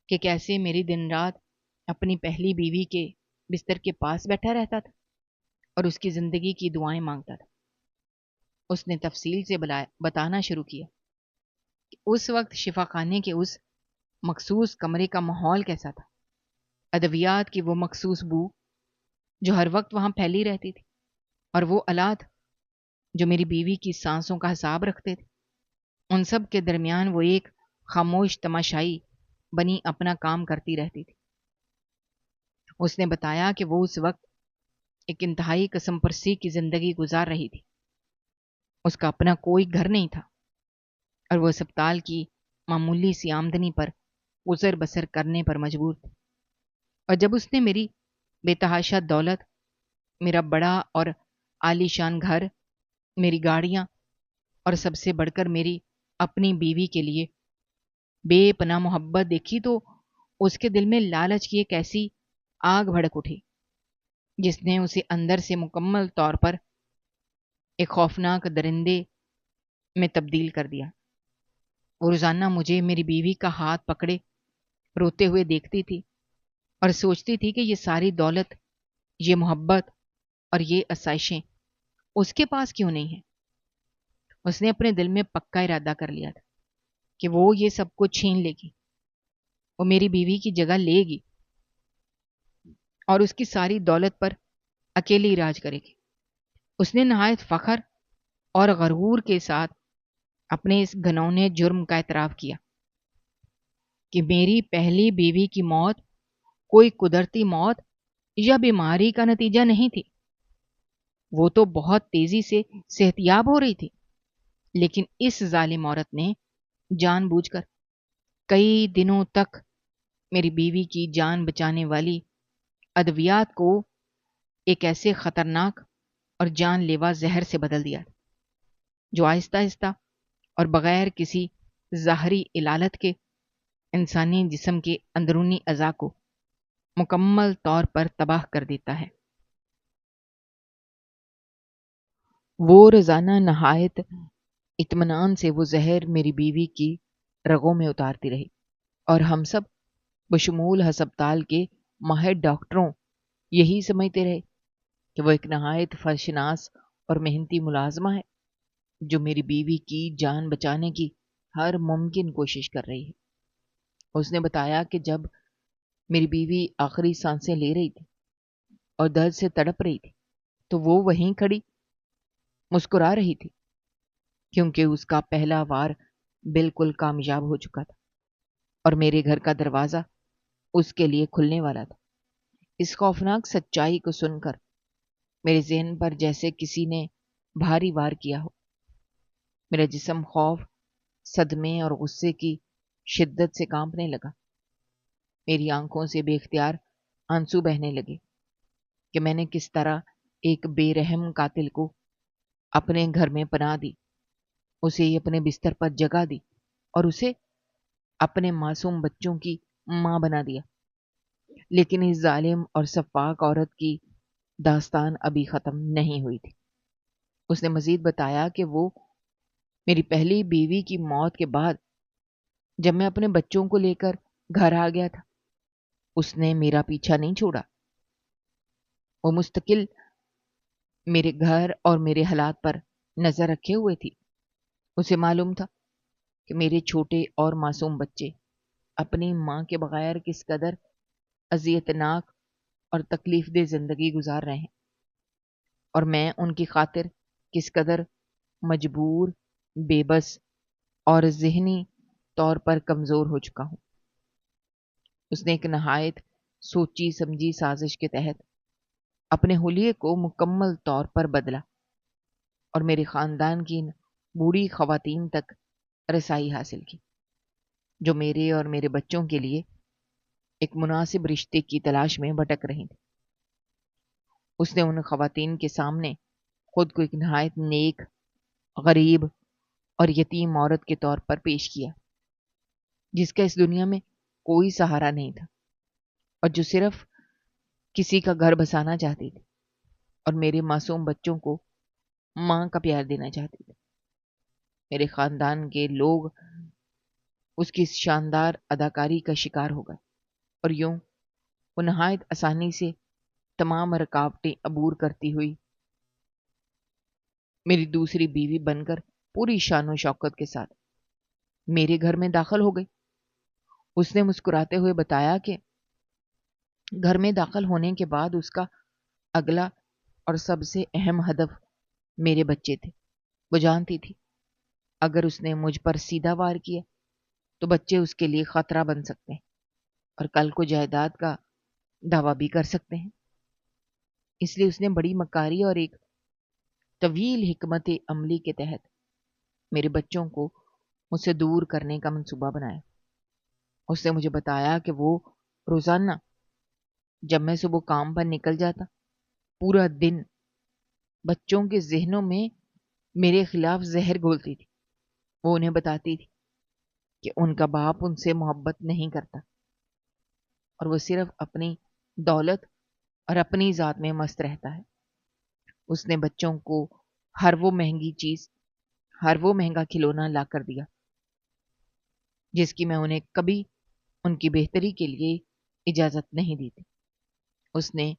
کہ کیسے میری دن رات اپنی پہلی بیوی کے بستر کے پاس بیٹھا رہتا تھا اور اس کی زندگی کی دعائیں مانگتا تھا۔ اس نے تفصیل سے بتانا شروع کیا کہ اس وقت شفا خانے کے اس مخصوص کمرے کا ماحول کیسا تھا، ادویات کی وہ مخصوص بو جو ہر وقت وہاں پھیلی رہتی تھی، اور وہ آلات جو میری بیوی کی سانسوں کا حساب رکھتے تھے۔ ان سب کے درمیان وہ ایک خاموش تماشائی بنی اپنا کام کرتی رہتی تھی۔ اس نے بتایا کہ وہ اس وقت ایک انتہائی قسم پرسی کی زندگی گزار رہی تھی۔ اس کا اپنا کوئی گھر نہیں تھا اور وہ اسپتال کی معمولی سی آمدنی پر گزر بسر کرنے پر مجبور تھی۔ اور جب اس نے میری بے تحاشا دولت، میرا بڑا اور عالی شان گھر، میری گاڑیاں اور سب سے بڑھ کر میری اپنی بیوی کے لیے بے پناہ محبت دیکھی تو اس کے دل میں لالچ کی ایک ایسی آگ بھڑک اٹھی جس نے اسے اندر سے مکمل طور پر ایک خوفناک درندے میں تبدیل کر دیا۔ وہ روزانہ مجھے میری بیوی کا ہاتھ پکڑے روتے ہوئے دیکھتی تھی اور سوچتی تھی کہ یہ ساری دولت، یہ محبت اور یہ آسائشیں اس کے پاس کیوں نہیں ہیں۔ اس نے اپنے دل میں پکا ارادہ کر لیا تھا کہ وہ یہ سب کچھ چھین لے گی، وہ میری بیوی کی جگہ لے گی اور اس کی ساری دولت پر اکیلی راج کرے گی۔ اس نے نہایت فخر اور غرور کے ساتھ اپنے اس گھنونے جرم کا اعتراف کیا کہ میری پہلی بیوی کی موت کوئی قدرتی موت یا بیماری کا نتیجہ نہیں تھی۔ وہ تو بہت تیزی سے صحتیاب ہو رہی تھی، لیکن اس ظالم عورت نے جان بوجھ کر کئی دنوں تک میری بیوی کی جان بچانے والی ادویات کو ایک ایسے خطرناک اور جان لیوا زہر سے بدل دیا جو آہستہ آہستہ اور بغیر کسی ظاہری علالت کے انسانی جسم کے اندرونی اعضاء کو مکمل طور پر تباہ کر دیتا ہے۔ وہ روزانہ نہایت اطمینان سے وہ زہر میری بیوی کی رگوں میں اتارتی رہی، اور ہم سب بشمول ہسپتال کے ماہر ڈاکٹروں یہی سمجھتے رہے کہ وہ ایک نہایت فرشناس اور محنتی ملازمہ ہے جو میری بیوی کی جان بچانے کی ہر ممکن کوشش کر رہی ہے۔ اس نے بتایا کہ جب میری بیوی آخری سانسیں لے رہی تھی اور درد سے تڑپ رہی تھی تو وہ وہیں کھڑی مسکرا رہی تھی، کیونکہ اس کا پہلا وار بالکل کامیاب ہو چکا تھا اور میرے گھر کا دروازہ اس کے لیے کھلنے والا تھا۔ اس خوفناک سچائی کو سن کر میرے ذہن پر جیسے کسی نے بھاری وار کیا ہو۔ میرا جسم خوف، صدمے اور غصے کی شدت سے کانپنے لگا۔ میری آنکھوں سے بے اختیار آنسو بہنے لگے کہ میں نے کس طرح ایک بے رحم قاتل کو اپنے گھر میں پناہ دی، اسے اپنے بستر پر جگہ دی اور اسے اپنے معصوم بچوں کی ماں بنا دیا۔ لیکن اس ظالم اور سفاک عورت کی داستان ابھی ختم نہیں ہوئی تھی۔ اس نے مزید بتایا کہ وہ میری پہلی بیوی کی موت کے بعد جب میں اپنے بچوں کو لے کر گھر آ گیا تھا، اس نے میرا پیچھا نہیں چھوڑا۔ وہ مستقل میرے گھر اور میرے حالات پر نظر رکھے ہوئے تھی۔ اسے معلوم تھا کہ میرے چھوٹے اور معصوم بچے اپنی ماں کے بغیر کس قدر اذیت ناک اور تکلیف دہ زندگی گزار رہے ہیں، اور میں ان کی خاطر کس قدر مجبور، بے بس اور ذہنی طور پر کمزور ہو چکا ہوں۔ اس نے ایک نہایت سوچی سمجھی سازش کے تحت اپنے حلیے کو مکمل طور پر بدلا اور میرے خاندان کی ان بوڑھی خواتین تک رسائی حاصل کی جو میرے اور میرے بچوں کے لیے ایک مناسب رشتے کی تلاش میں بھٹک رہی تھی۔ اس نے ان خواتین کے سامنے خود کو ایک نہایت نیک، غریب اور یتیم عورت کے طور پر پیش کیا، جس کا اس دنیا میں کوئی سہارا نہیں تھا اور جو صرف کسی کا گھر بسانا چاہتی تھی اور میرے معصوم بچوں کو ماں کا پیار دینا چاہتی تھی۔ میرے خاندان کے لوگ اس کی اس شاندار اداکاری کا شکار ہو گئے اور یوں وہ نہایت آسانی سے تمام رکاوٹیں عبور کرتی ہوئی میری دوسری بیوی بن کر پوری شان و شوکت کے ساتھ میرے گھر میں داخل ہو گئی۔ اس نے مسکراتے ہوئے بتایا کہ گھر میں داخل ہونے کے بعد اس کا اگلا اور سب سے اہم ہدف میرے بچے تھے۔ وہ جانتی تھی اگر اس نے مجھ پر سیدھا وار کیا تو بچے اس کے لیے خطرہ بن سکتے ہیں اور کل کو جائیداد کا دعویٰ بھی کر سکتے ہیں۔ اس لیے اس نے بڑی مکاری اور ایک طویل حکمت عملی کے تحت میرے بچوں کو مجھ سے دور کرنے کا منصوبہ بنایا۔ اس نے مجھے بتایا کہ وہ روزانہ جب میں صبح کام پر نکل جاتا پورا دن بچوں کے ذہنوں میں میرے خلاف زہر گھولتی تھی۔ وہ انہیں بتاتی تھی کہ ان کا باپ ان سے محبت نہیں کرتا اور وہ صرف اپنی دولت اور اپنی ذات میں مست رہتا ہے۔ اس نے بچوں کو ہر وہ مہنگی چیز، ہر وہ مہنگا کھلونا لا کر دیا جس کی میں انہیں کبھی ان کی بہتری کے لیے اجازت نہیں دی تھی۔ اس نے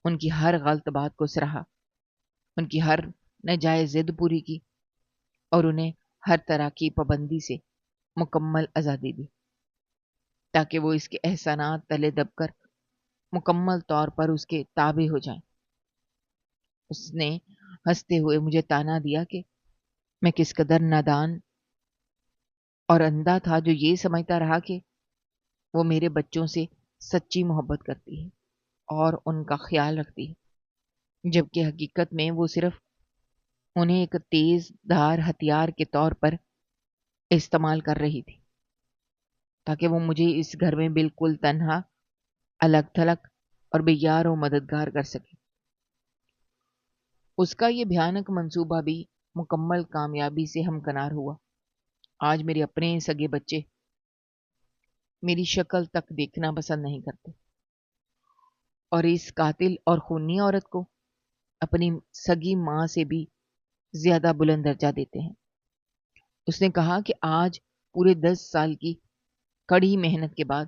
ان کی ہر غلط بات کو سراہا، ان کی ہر ناجائز ضد پوری کی اور انہیں ہر طرح کی پابندی سے مکمل آزادی دی تاکہ وہ اس کے احسانات تلے دب کر مکمل طور پر اس کے تابع ہو جائیں۔ اس نے ہنستے ہوئے مجھے تانا دیا کہ میں کس قدر نادان اور اندھا تھا جو یہ سمجھتا رہا کہ وہ میرے بچوں سے سچی محبت کرتی ہے اور ان کا خیال رکھتی ہے، جبکہ حقیقت میں وہ صرف انہیں ایک تیز دھار ہتھیار کے طور پر استعمال کر رہی تھی، تاکہ وہ مجھے اس گھر میں بالکل تنہا، الگ تھلگ اور بے یار و مددگار کر سکے۔ اس کا یہ بھیانک منصوبہ بھی مکمل کامیابی سے ہمکنار ہوا۔ آج میرے اپنے سگے بچے میری شکل تک دیکھنا پسند نہیں کرتے اور اس قاتل اور خونی عورت کو اپنی سگی ماں سے بھی زیادہ بلند درجہ دیتے ہیں۔ اس نے کہا کہ آج پورے 10 سال کی کڑی محنت کے بعد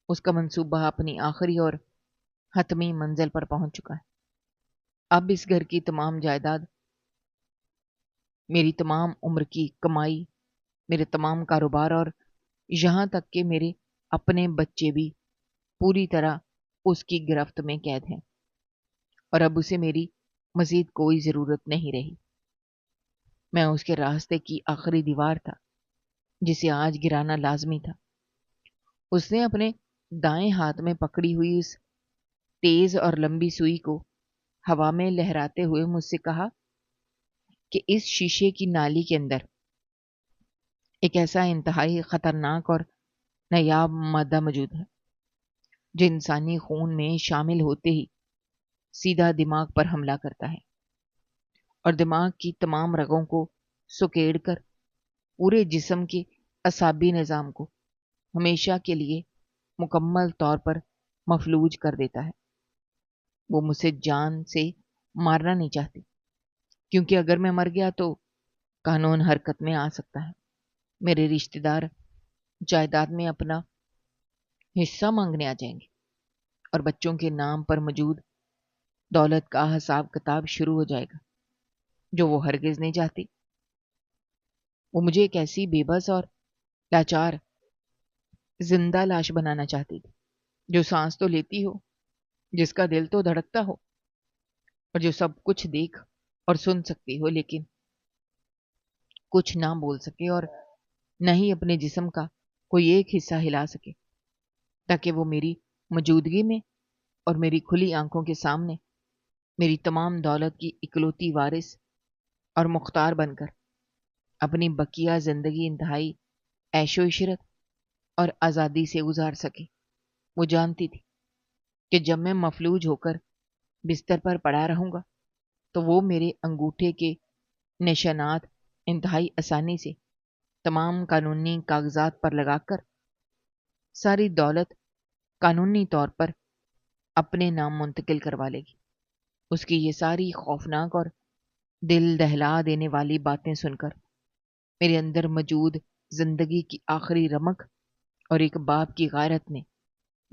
اس کا منصوبہ اپنی آخری اور حتمی منزل پر پہنچ چکا ہے۔ اب اس گھر کی تمام جائیداد، میری تمام عمر کی کمائی، میرے تمام کاروبار اور یہاں تک کہ میرے اپنے بچے بھی پوری طرح اس کی گرفت میں قید ہیں، اور اب اسے میری مزید کوئی ضرورت نہیں رہی۔ میں اس کے راستے کی آخری دیوار تھا جسے آج گرانا لازمی تھا۔ اس نے اپنے دائیں ہاتھ میں پکڑی ہوئی اس تیز اور لمبی سوئی کو ہوا میں لہراتے ہوئے مجھ سے کہا کہ اس شیشے کی نالی کے اندر ایک ایسا انتہائی خطرناک اور نایاب مادہ موجود ہے جو انسانی خون میں شامل ہوتے ہی سیدھا دماغ پر حملہ کرتا ہے اور دماغ کی تمام رگوں کو سکیڑ کر پورے جسم کے اعصابی نظام کو ہمیشہ کے لیے مکمل طور پر مفلوج کر دیتا ہے۔ وہ مجھ سے جان سے مارنا نہیں چاہتی، کیونکہ اگر میں مر گیا تو قانون حرکت میں آ سکتا ہے، میرے رشتہ دار جائیداد میں اپنا حصہ مانگنے آ جائیں گے اور بچوں کے نام پر موجود دولت کا حساب کتاب شروع ہو جائے گا جو وہ ہرگز نہیں چاہتی۔ وہ مجھے ایک ایسی بے بس اور لاچار زندہ لاش بنانا چاہتی تھی جو سانس تو لیتی ہو، جس کا دل تو دھڑکتا ہو اور جو سب کچھ دیکھ اور سن سکتی ہو، لیکن کچھ نہ بول سکے اور نہ ہی اپنے جسم کا کوئی ایک حصہ ہلا سکے، تاکہ وہ میری موجودگی میں اور میری کھلی آنکھوں کے سامنے میری تمام دولت کی اکلوتی وارث اور مختار بن کر اپنی بقیہ زندگی انتہائی عیش و عشرت اور آزادی سے گزار سکے۔ وہ جانتی تھی کہ جب میں مفلوج ہو کر بستر پر پڑا رہوں گا تو وہ میرے انگوٹھے کے نشانات انتہائی آسانی سے تمام قانونی کاغذات پر لگا کر ساری دولت قانونی طور پر اپنے نام منتقل کروا لے گی۔ اس کی یہ ساری خوفناک اور دل دہلا دینے والی باتیں سن کر میرے اندر موجود زندگی کی آخری رمق اور ایک باپ کی غیرت نے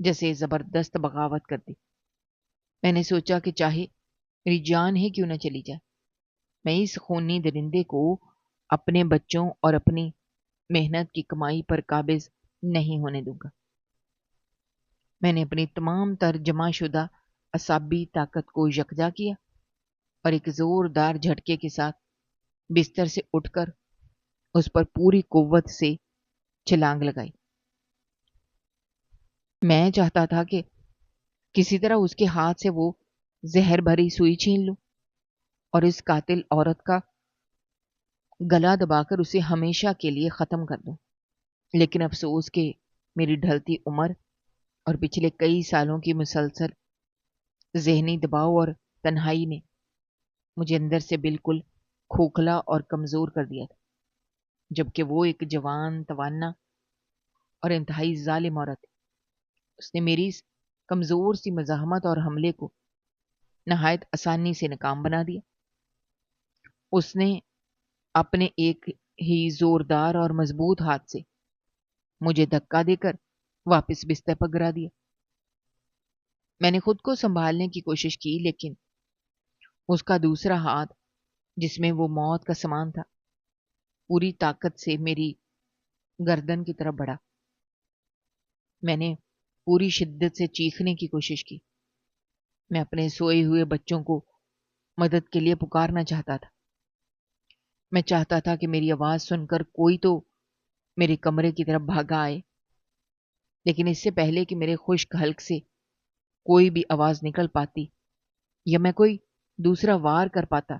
جیسے زبردست بغاوت کر دی۔ میں نے سوچا کہ چاہے میری جان ہی کیوں نہ چلی جائے، میں اس خونی درندے کو اپنے بچوں اور اپنی محنت کی کمائی پر قابض نہیں ہونے دوں گا۔ میں نے اپنی تمام تر جمع شدہ اعصابی طاقت کو یکجا کیا اور ایک زوردار جھٹکے کے ساتھ بستر سے اٹھ کر اس پر پوری قوت سے چھلانگ لگائی۔ میں چاہتا تھا کہ کسی طرح اس کے ہاتھ سے وہ زہر بھری سوئی چھین لوں اور اس قاتل عورت کا گلا دبا کر اسے ہمیشہ کے لیے ختم کر دوں، لیکن افسوس کہ میری ڈھلتی عمر اور پچھلے کئی سالوں کی مسلسل ذہنی دباؤ اور تنہائی نے مجھے اندر سے بالکل کھوکھلا اور کمزور کر دیا تھا، جبکہ وہ ایک جوان، توانا اور انتہائی ظالم عورت ہے۔ اس نے میری اس کمزور سی مزاحمت اور حملے کو نہایت آسانی سے ناکام بنا دیا۔ اس نے اپنے ایک ہی زوردار اور مضبوط ہاتھ سے مجھے دھکا دے کر واپس بستر پر گرا دیا۔ میں نے خود کو سنبھالنے کی کوشش کی، لیکن اس کا دوسرا ہاتھ جس میں وہ موت کا سامان تھا پوری طاقت سے میری گردن کی طرف بڑھا۔ میں نے پوری شدت سے چیخنے کی کوشش کی۔ میں اپنے سوئے ہوئے بچوں کو مدد کے لیے پکارنا چاہتا تھا۔ میں چاہتا تھا کہ میری آواز سن کر کوئی تو میرے کمرے کی طرف بھاگا آئے، لیکن اس سے پہلے کہ میرے خشک حلق سے کوئی بھی آواز نکل پاتی یا میں کوئی دوسرا وار کر پاتا،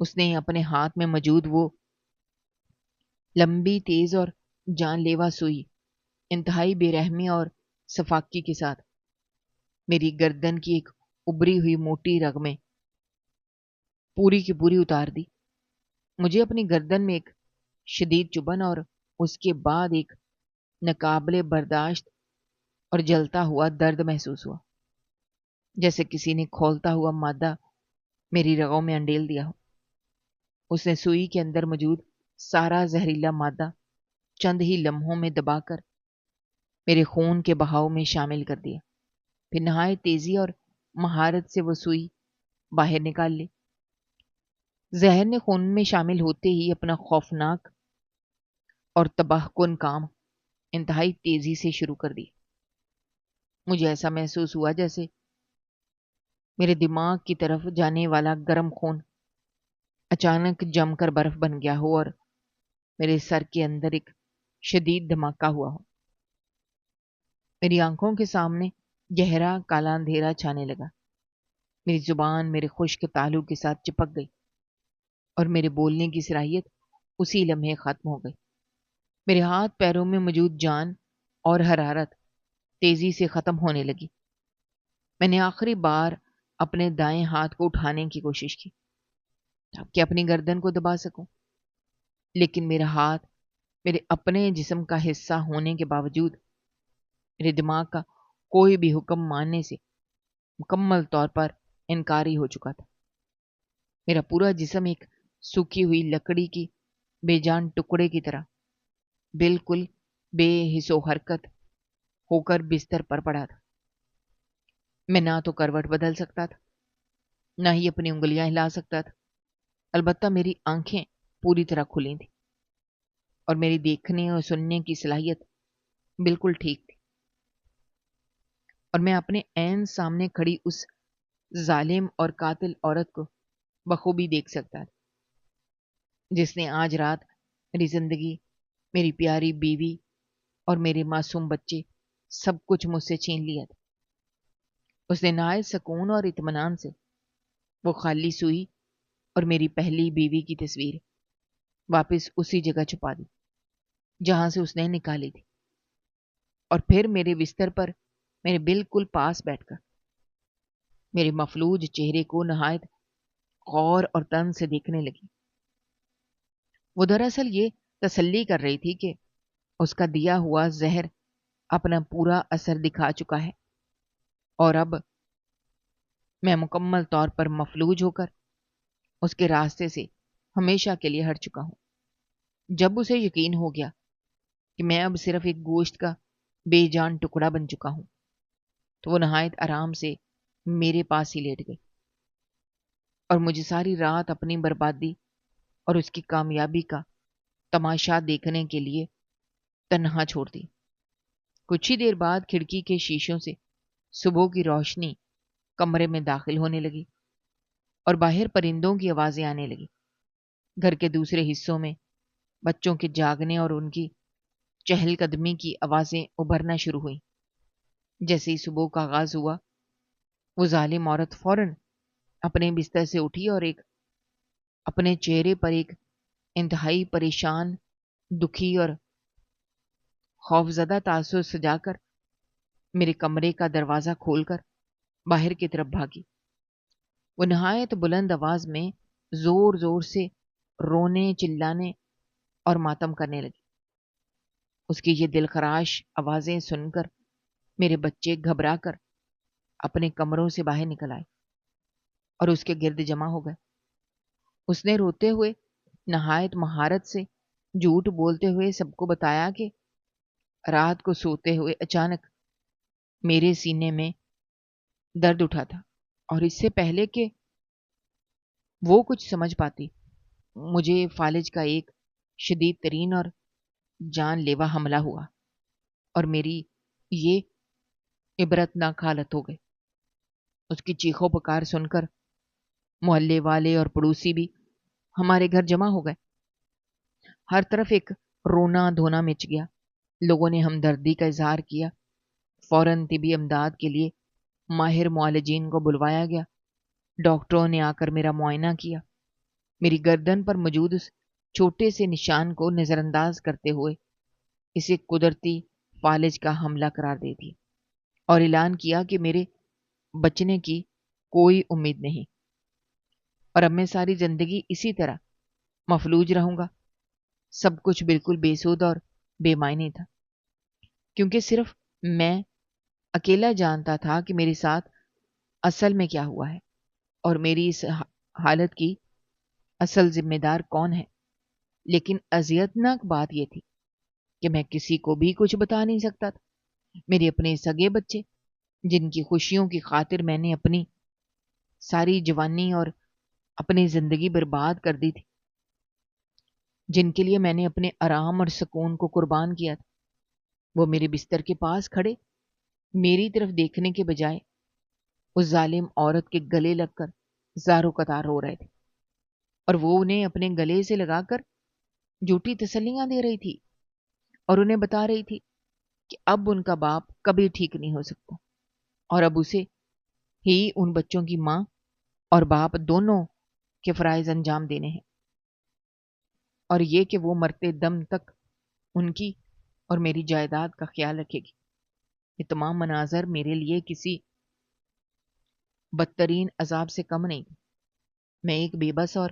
اس نے اپنے ہاتھ میں موجود وہ لمبی، تیز اور جان لیوا سوئی انتہائی بے رحمی اور صفاقی کے ساتھ میری گردن کی ایک ابری ہوئی موٹی رگ میں پوری کی پوری اتار دی۔ مجھے اپنی گردن میں ایک شدید چبھن اور اس کے بعد ایک ناقابل برداشت اور جلتا ہوا درد محسوس ہوا، جیسے کسی نے کھولتا ہوا مادہ میری رگوں میں انڈیل دیا ہو۔ اس نے سوئی کے اندر موجود سارا زہریلا مادہ چند ہی لمحوں میں دبا کر میرے خون کے بہاؤ میں شامل کر دیا، پھر نہایت تیزی اور مہارت سے وہ سوئی باہر نکال لی۔ زہر نے خون میں شامل ہوتے ہی اپنا خوفناک اور تباہ کن کام انتہائی تیزی سے شروع کر دی۔ مجھے ایسا محسوس ہوا جیسے میرے دماغ کی طرف جانے والا گرم خون اچانک جم کر برف بن گیا ہو اور میرے سر کے اندر ایک شدید دھماکہ ہوا ہو۔ میری آنکھوں کے سامنے گہرا کالا اندھیرا چھانے لگا، میری زبان میرے خشک تالو کے ساتھ چپک گئی اور میرے بولنے کی صلاحیت اسی لمحے ختم ہو گئی۔ میرے ہاتھ پیروں میں موجود جان اور حرارت تیزی سے ختم ہونے لگی۔ میں نے آخری بار اپنے دائیں ہاتھ کو اٹھانے کی کوشش کی تاکہ اپنی گردن کو دبا سکوں، لیکن میرا ہاتھ میرے اپنے جسم کا حصہ ہونے کے باوجود میرے دماغ کا کوئی بھی حکم ماننے سے مکمل طور پر انکاری ہو چکا تھا۔ میرا پورا جسم ایک سوکھی ہوئی لکڑی کی بے جان ٹکڑے کی طرح بالکل بے حس و حرکت ہو کر بستر پر پڑا تھا۔ میں نہ تو کروٹ بدل سکتا تھا، نہ ہی اپنی انگلیاں ہلا سکتا تھا، البتہ میری آنکھیں پوری طرح کھلی تھیں اور میری دیکھنے اور سننے کی صلاحیت بالکل ٹھیک تھی، اور میں اپنے عین سامنے کھڑی اس ظالم اور قاتل عورت کو بخوبی دیکھ سکتا تھا جس نے آج رات میری زندگی، میری پیاری بیوی اور میرے معصوم بچے سب کچھ مجھ سے چھین لیا تھا۔ اس نے نہایت سکون اور اطمینان سے وہ خالی سوئی اور میری پہلی بیوی کی تصویر واپس اسی جگہ چھپا دی جہاں سے اس نے نکالی تھی، اور پھر میرے بستر پر میرے بالکل پاس بیٹھ کر میرے مفلوج چہرے کو نہایت غور اور طنز سے دیکھنے لگی۔ وہ دراصل یہ تسلی کر رہی تھی کہ اس کا دیا ہوا زہر اپنا پورا اثر دکھا چکا ہے اور اب میں مکمل طور پر مفلوج ہو کر اس کے راستے سے ہمیشہ کے لیے ہٹ چکا ہوں۔ جب اسے یقین ہو گیا کہ میں اب صرف ایک گوشت کا بے جان ٹکڑا بن چکا ہوں تو وہ نہایت آرام سے میرے پاس ہی لیٹ گئی اور مجھے ساری رات اپنی بربادی اور اس کی کامیابی کا تماشا دیکھنے کے لیے تنہا چھوڑ دی۔ کچھ ہی دیر بعد کھڑکی کے شیشوں سے صبح کی روشنی کمرے میں داخل ہونے لگی اور باہر پرندوں کی آوازیں آنے لگی۔ گھر کے دوسرے حصوں میں بچوں کے جاگنے اور ان کی چہل قدمی کی آوازیں ابھرنا شروع ہوئیں۔ جیسے ہی صبح کا آغاز ہوا، وہ ظالم عورت فوراً اپنے بستر سے اٹھی اور اپنے چہرے پر ایک انتہائی پریشان، دکھی اور خوفزدہ تاثر سجا کر میرے کمرے کا دروازہ کھول کر باہر کی طرف بھاگی۔ وہ نہایت بلند آواز میں زور زور سے رونے، چلانے اور ماتم کرنے لگی۔ اس کی یہ دلخراش آوازیں سن کر میرے بچے گھبرا کر اپنے کمروں سے باہر نکل آئے اور اس کے گرد جمع ہو گئے۔ اس نے روتے ہوئے نہایت مہارت سے جھوٹ بولتے ہوئے سب کو بتایا کہ رات کو سوتے ہوئے اچانک میرے سینے میں درد اٹھا تھا، اور اس سے پہلے کہ وہ کچھ سمجھ پاتی مجھے فالج کا ایک شدید ترین اور جان لیوا حملہ ہوا اور میری یہ عبرتناک حالت ہو گئی۔ اس کی چیخوں پکار سن کر محلے والے اور پڑوسی بھی ہمارے گھر جمع ہو گئے۔ ہر طرف ایک رونا دھونا مچ گیا۔ لوگوں نے ہمدردی کا اظہار کیا، فوراً طبی امداد کے لیے ماہر معالجین کو بلوایا گیا۔ ڈاکٹروں نے آ کر میرا معائنہ کیا، میری گردن پر موجود اس چھوٹے سے نشان کو نظر انداز کرتے ہوئے اسے قدرتی فالج کا حملہ قرار دے دیا اور اعلان کیا کہ میرے بچنے کی کوئی امید نہیں، اور اب میں ساری زندگی اسی طرح مفلوج رہوں گا۔ سب کچھ بالکل بے سود اور بے معنی تھا، کیونکہ صرف میں اکیلا جانتا تھا کہ میرے ساتھ اصل میں کیا ہوا ہے اور میری اس حالت کی اصل ذمہ دار کون ہے۔ لیکن اذیتناک بات یہ تھی کہ میں کسی کو بھی کچھ بتا نہیں سکتا تھا۔ میرے اپنے سگے بچے، جن کی خوشیوں کی خاطر میں نے اپنی ساری جوانی اور اپنی زندگی برباد کر دی تھی، جن کے لیے میں نے اپنے آرام اور سکون کو قربان کیا تھا، وہ میرے بستر کے پاس کھڑے میری طرف دیکھنے کے بجائے اس ظالم عورت کے گلے لگ کر زاروں قطار رو رہے تھے، اور وہ انہیں اپنے گلے سے لگا کر جھوٹی تسلیاں دے رہی تھی اور انہیں بتا رہی تھی کہ اب ان کا باپ کبھی ٹھیک نہیں ہو سکتا، اور اب اسے ہی ان بچوں کی ماں اور باپ دونوں کے فرائض انجام دینے ہیں، اور یہ کہ وہ مرتے دم تک ان کی اور میری جائیداد کا خیال رکھے گی۔ یہ تمام مناظر میرے لیے کسی بدترین عذاب سے کم نہیں تھے۔ میں ایک بے بس اور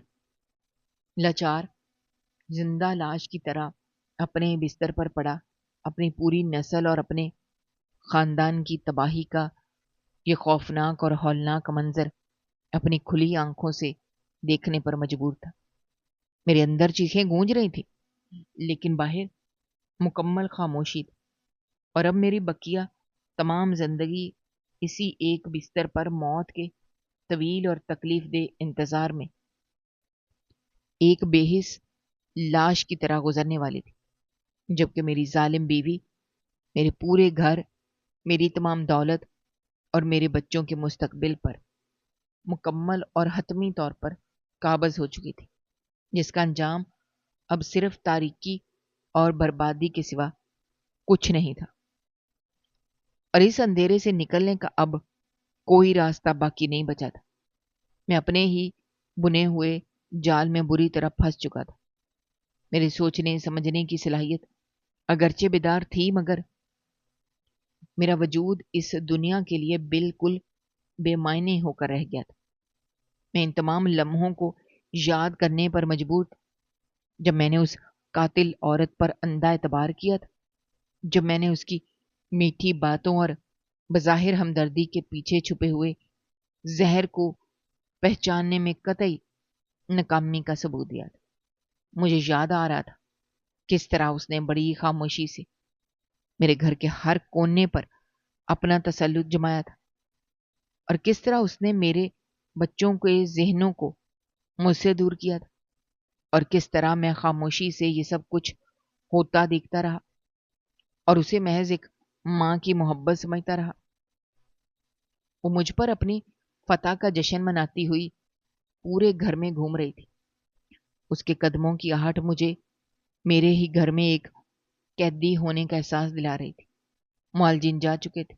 لاچار زندہ لاش کی طرح اپنے بستر پر پڑا، اپنی پوری نسل اور اپنے خاندان کی تباہی کا یہ خوفناک اور ہولناک منظر اپنی کھلی آنکھوں سے دیکھنے پر مجبور تھا۔ میرے اندر چیخیں گونج رہی تھی، لیکن باہر مکمل خاموشی تھی، اور اب میری بقیہ تمام زندگی اسی ایک بستر پر موت کے طویل اور تکلیف دہ انتظار میں ایک بے حس لاش کی طرح گزرنے والی تھی، جبکہ میری ظالم بیوی میرے پورے گھر، میری تمام دولت اور میرے بچوں کے مستقبل پر مکمل اور حتمی طور پر قابض ہو چکی تھی، جس کا انجام اب صرف تاریکی اور بربادی کے سوا کچھ نہیں تھا، اور اس اندھیرے سے نکلنے کا اب کوئی راستہ باقی نہیں بچا تھا۔ میں اپنے ہی بنے ہوئے جال میں بری طرح پھنس چکا تھا۔ میرے سوچنے سمجھنے کی صلاحیت اگرچہ بیدار تھی، مگر میرا وجود اس دنیا کے لیے بالکل بے معنی ہو کر رہ گیا تھا۔ میں ان تمام لمحوں کو یاد کرنے پر مجبور تھا جب میں نے اس قاتل عورت پر اندھا اعتبار کیا تھا، جب میں نے اس کی میٹھی باتوں اور بظاہر ہمدردی کے پیچھے چھپے ہوئے زہر کو پہچاننے میں قطعی ناکامی کا ثبوت دیا تھا۔ مجھے یاد آ رہا تھا کس طرح اس نے بڑی خاموشی سے میرے گھر کے ہر کونے پر اپنا تسلط جمایا تھا، اور کس طرح اس نے میرے بچوں کے ذہنوں کو مجھ سے دور کیا تھا، اور کس طرح میں خاموشی سے یہ سب کچھ ہوتا دیکھتا رہا اور اسے محض ایک ماں کی محبت سمجھتا رہا۔ وہ مجھ پر اپنی فتح کا جشن مناتی ہوئی پورے گھر میں گھوم رہی تھی۔ اس کے قدموں کی آہٹ مجھے میرے ہی گھر میں ایک قیدی ہونے کا احساس دلا رہی تھی۔ معالجین جا چکے تھے،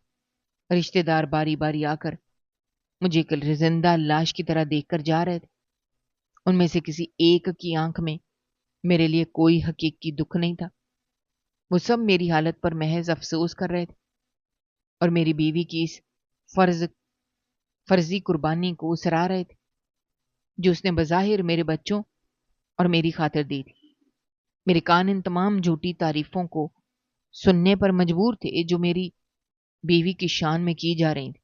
رشتہ دار باری باری آ کر مجھے ایک زندہ لاش کی طرح دیکھ کر جا رہے تھے۔ ان میں سے کسی ایک کی آنکھ میں میرے لیے کوئی حقیقی دکھ نہیں تھا۔ وہ سب میری حالت پر محض افسوس کر رہے تھے اور میری بیوی کی اس فرضی قربانی کو سراہ رہے تھے جو اس نے بظاہر میرے بچوں اور میری خاطر دی تھی۔ میرے کان ان تمام جھوٹی تعریفوں کو سننے پر مجبور تھے جو میری بیوی کی شان میں کی جا رہی تھی۔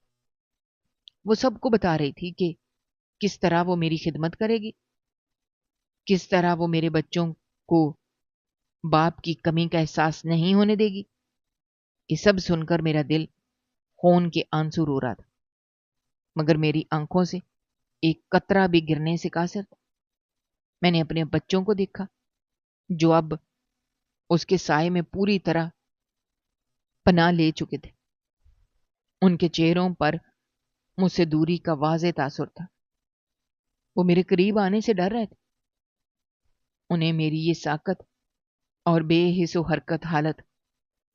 وہ سب کو بتا رہی تھی کہ کس طرح وہ میری خدمت کرے گی، کس طرح وہ میرے بچوں کو باپ کی کمی کا احساس نہیں ہونے دے گی۔ یہ سب سن کر میرا دل خون کے آنسو رو رہا تھا، مگر میری آنکھوں سے ایک قطرہ بھی گرنے سے قاصر تھا۔ میں نے اپنے بچوں کو دیکھا جو اب اس کے سائے میں پوری طرح پناہ لے چکے تھے۔ ان کے چہروں پر مجھ سے دوری کا واضح تاثر تھا۔ وہ میرے قریب آنے سے ڈر رہے تھے۔ انہیں میری یہ ساکت اور بے حس و حرکت حالت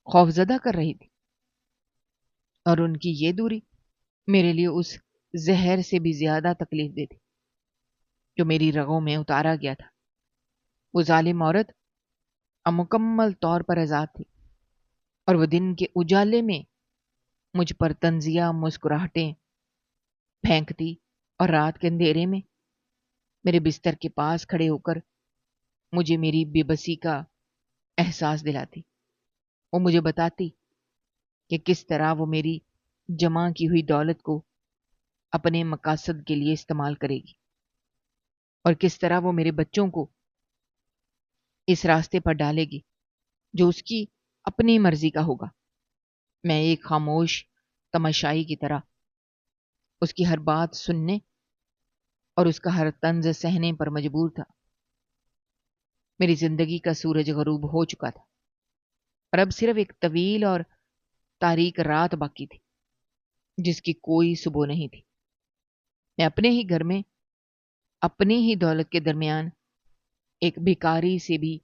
خوفزدہ کر رہی تھی، اور ان کی یہ دوری میرے لیے اس زہر سے بھی زیادہ تکلیف دہ تھی جو میری رگوں میں اتارا گیا تھا۔ وہ ظالم عورت اب مکمل طور پر آزاد تھی، اور وہ دن کے اجالے میں مجھ پر طنزیہ مسکراہٹیں پھینکتی، اور رات کے اندھیرے میں میرے بستر کے پاس کھڑے ہو کر مجھے میری بے بسی کا احساس دلاتی۔ وہ مجھے بتاتی کہ کس طرح وہ میری جمع کی ہوئی دولت کو اپنے مقاصد کے لیے استعمال کرے گی، اور کس طرح وہ میرے بچوں کو اس راستے پر ڈالے گی جو اس کی اپنی مرضی کا ہوگا۔ میں ایک خاموش تماشائی کی طرح اس کی ہر بات سننے اور اس کا ہر طنز سہنے پر مجبور تھا۔ میری زندگی کا سورج غروب ہو چکا تھا، اور اب صرف ایک طویل اور تاریک رات باقی تھی جس کی کوئی صبح نہیں تھی۔ میں اپنے ہی گھر میں اپنی ہی دولت کے درمیان ایک بھکاری سے بھی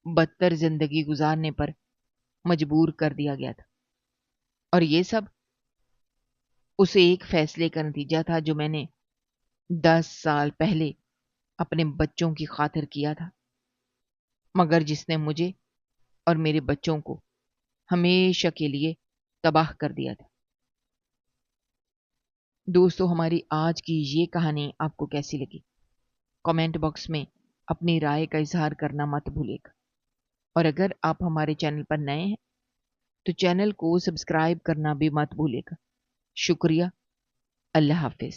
بدتر زندگی گزارنے پر مجبور کر دیا گیا تھا، اور یہ سب اس ایک فیصلے کا نتیجہ تھا جو میں نے 10 سال پہلے اپنے بچوں کی خاطر کیا تھا، مگر جس نے مجھے اور میرے بچوں کو ہمیشہ کے لیے تباہ کر دیا تھا۔ دوستو، ہماری آج کی یہ کہانی آپ کو کیسی لگی؟ کامنٹ باکس میں اپنی رائے کا اظہار کرنا مت بھولے گا، اور اگر آپ ہمارے چینل پر نئے ہیں تو چینل کو سبسکرائب کرنا بھی مت بھولے گا۔ شکریہ۔ اللہ حافظ۔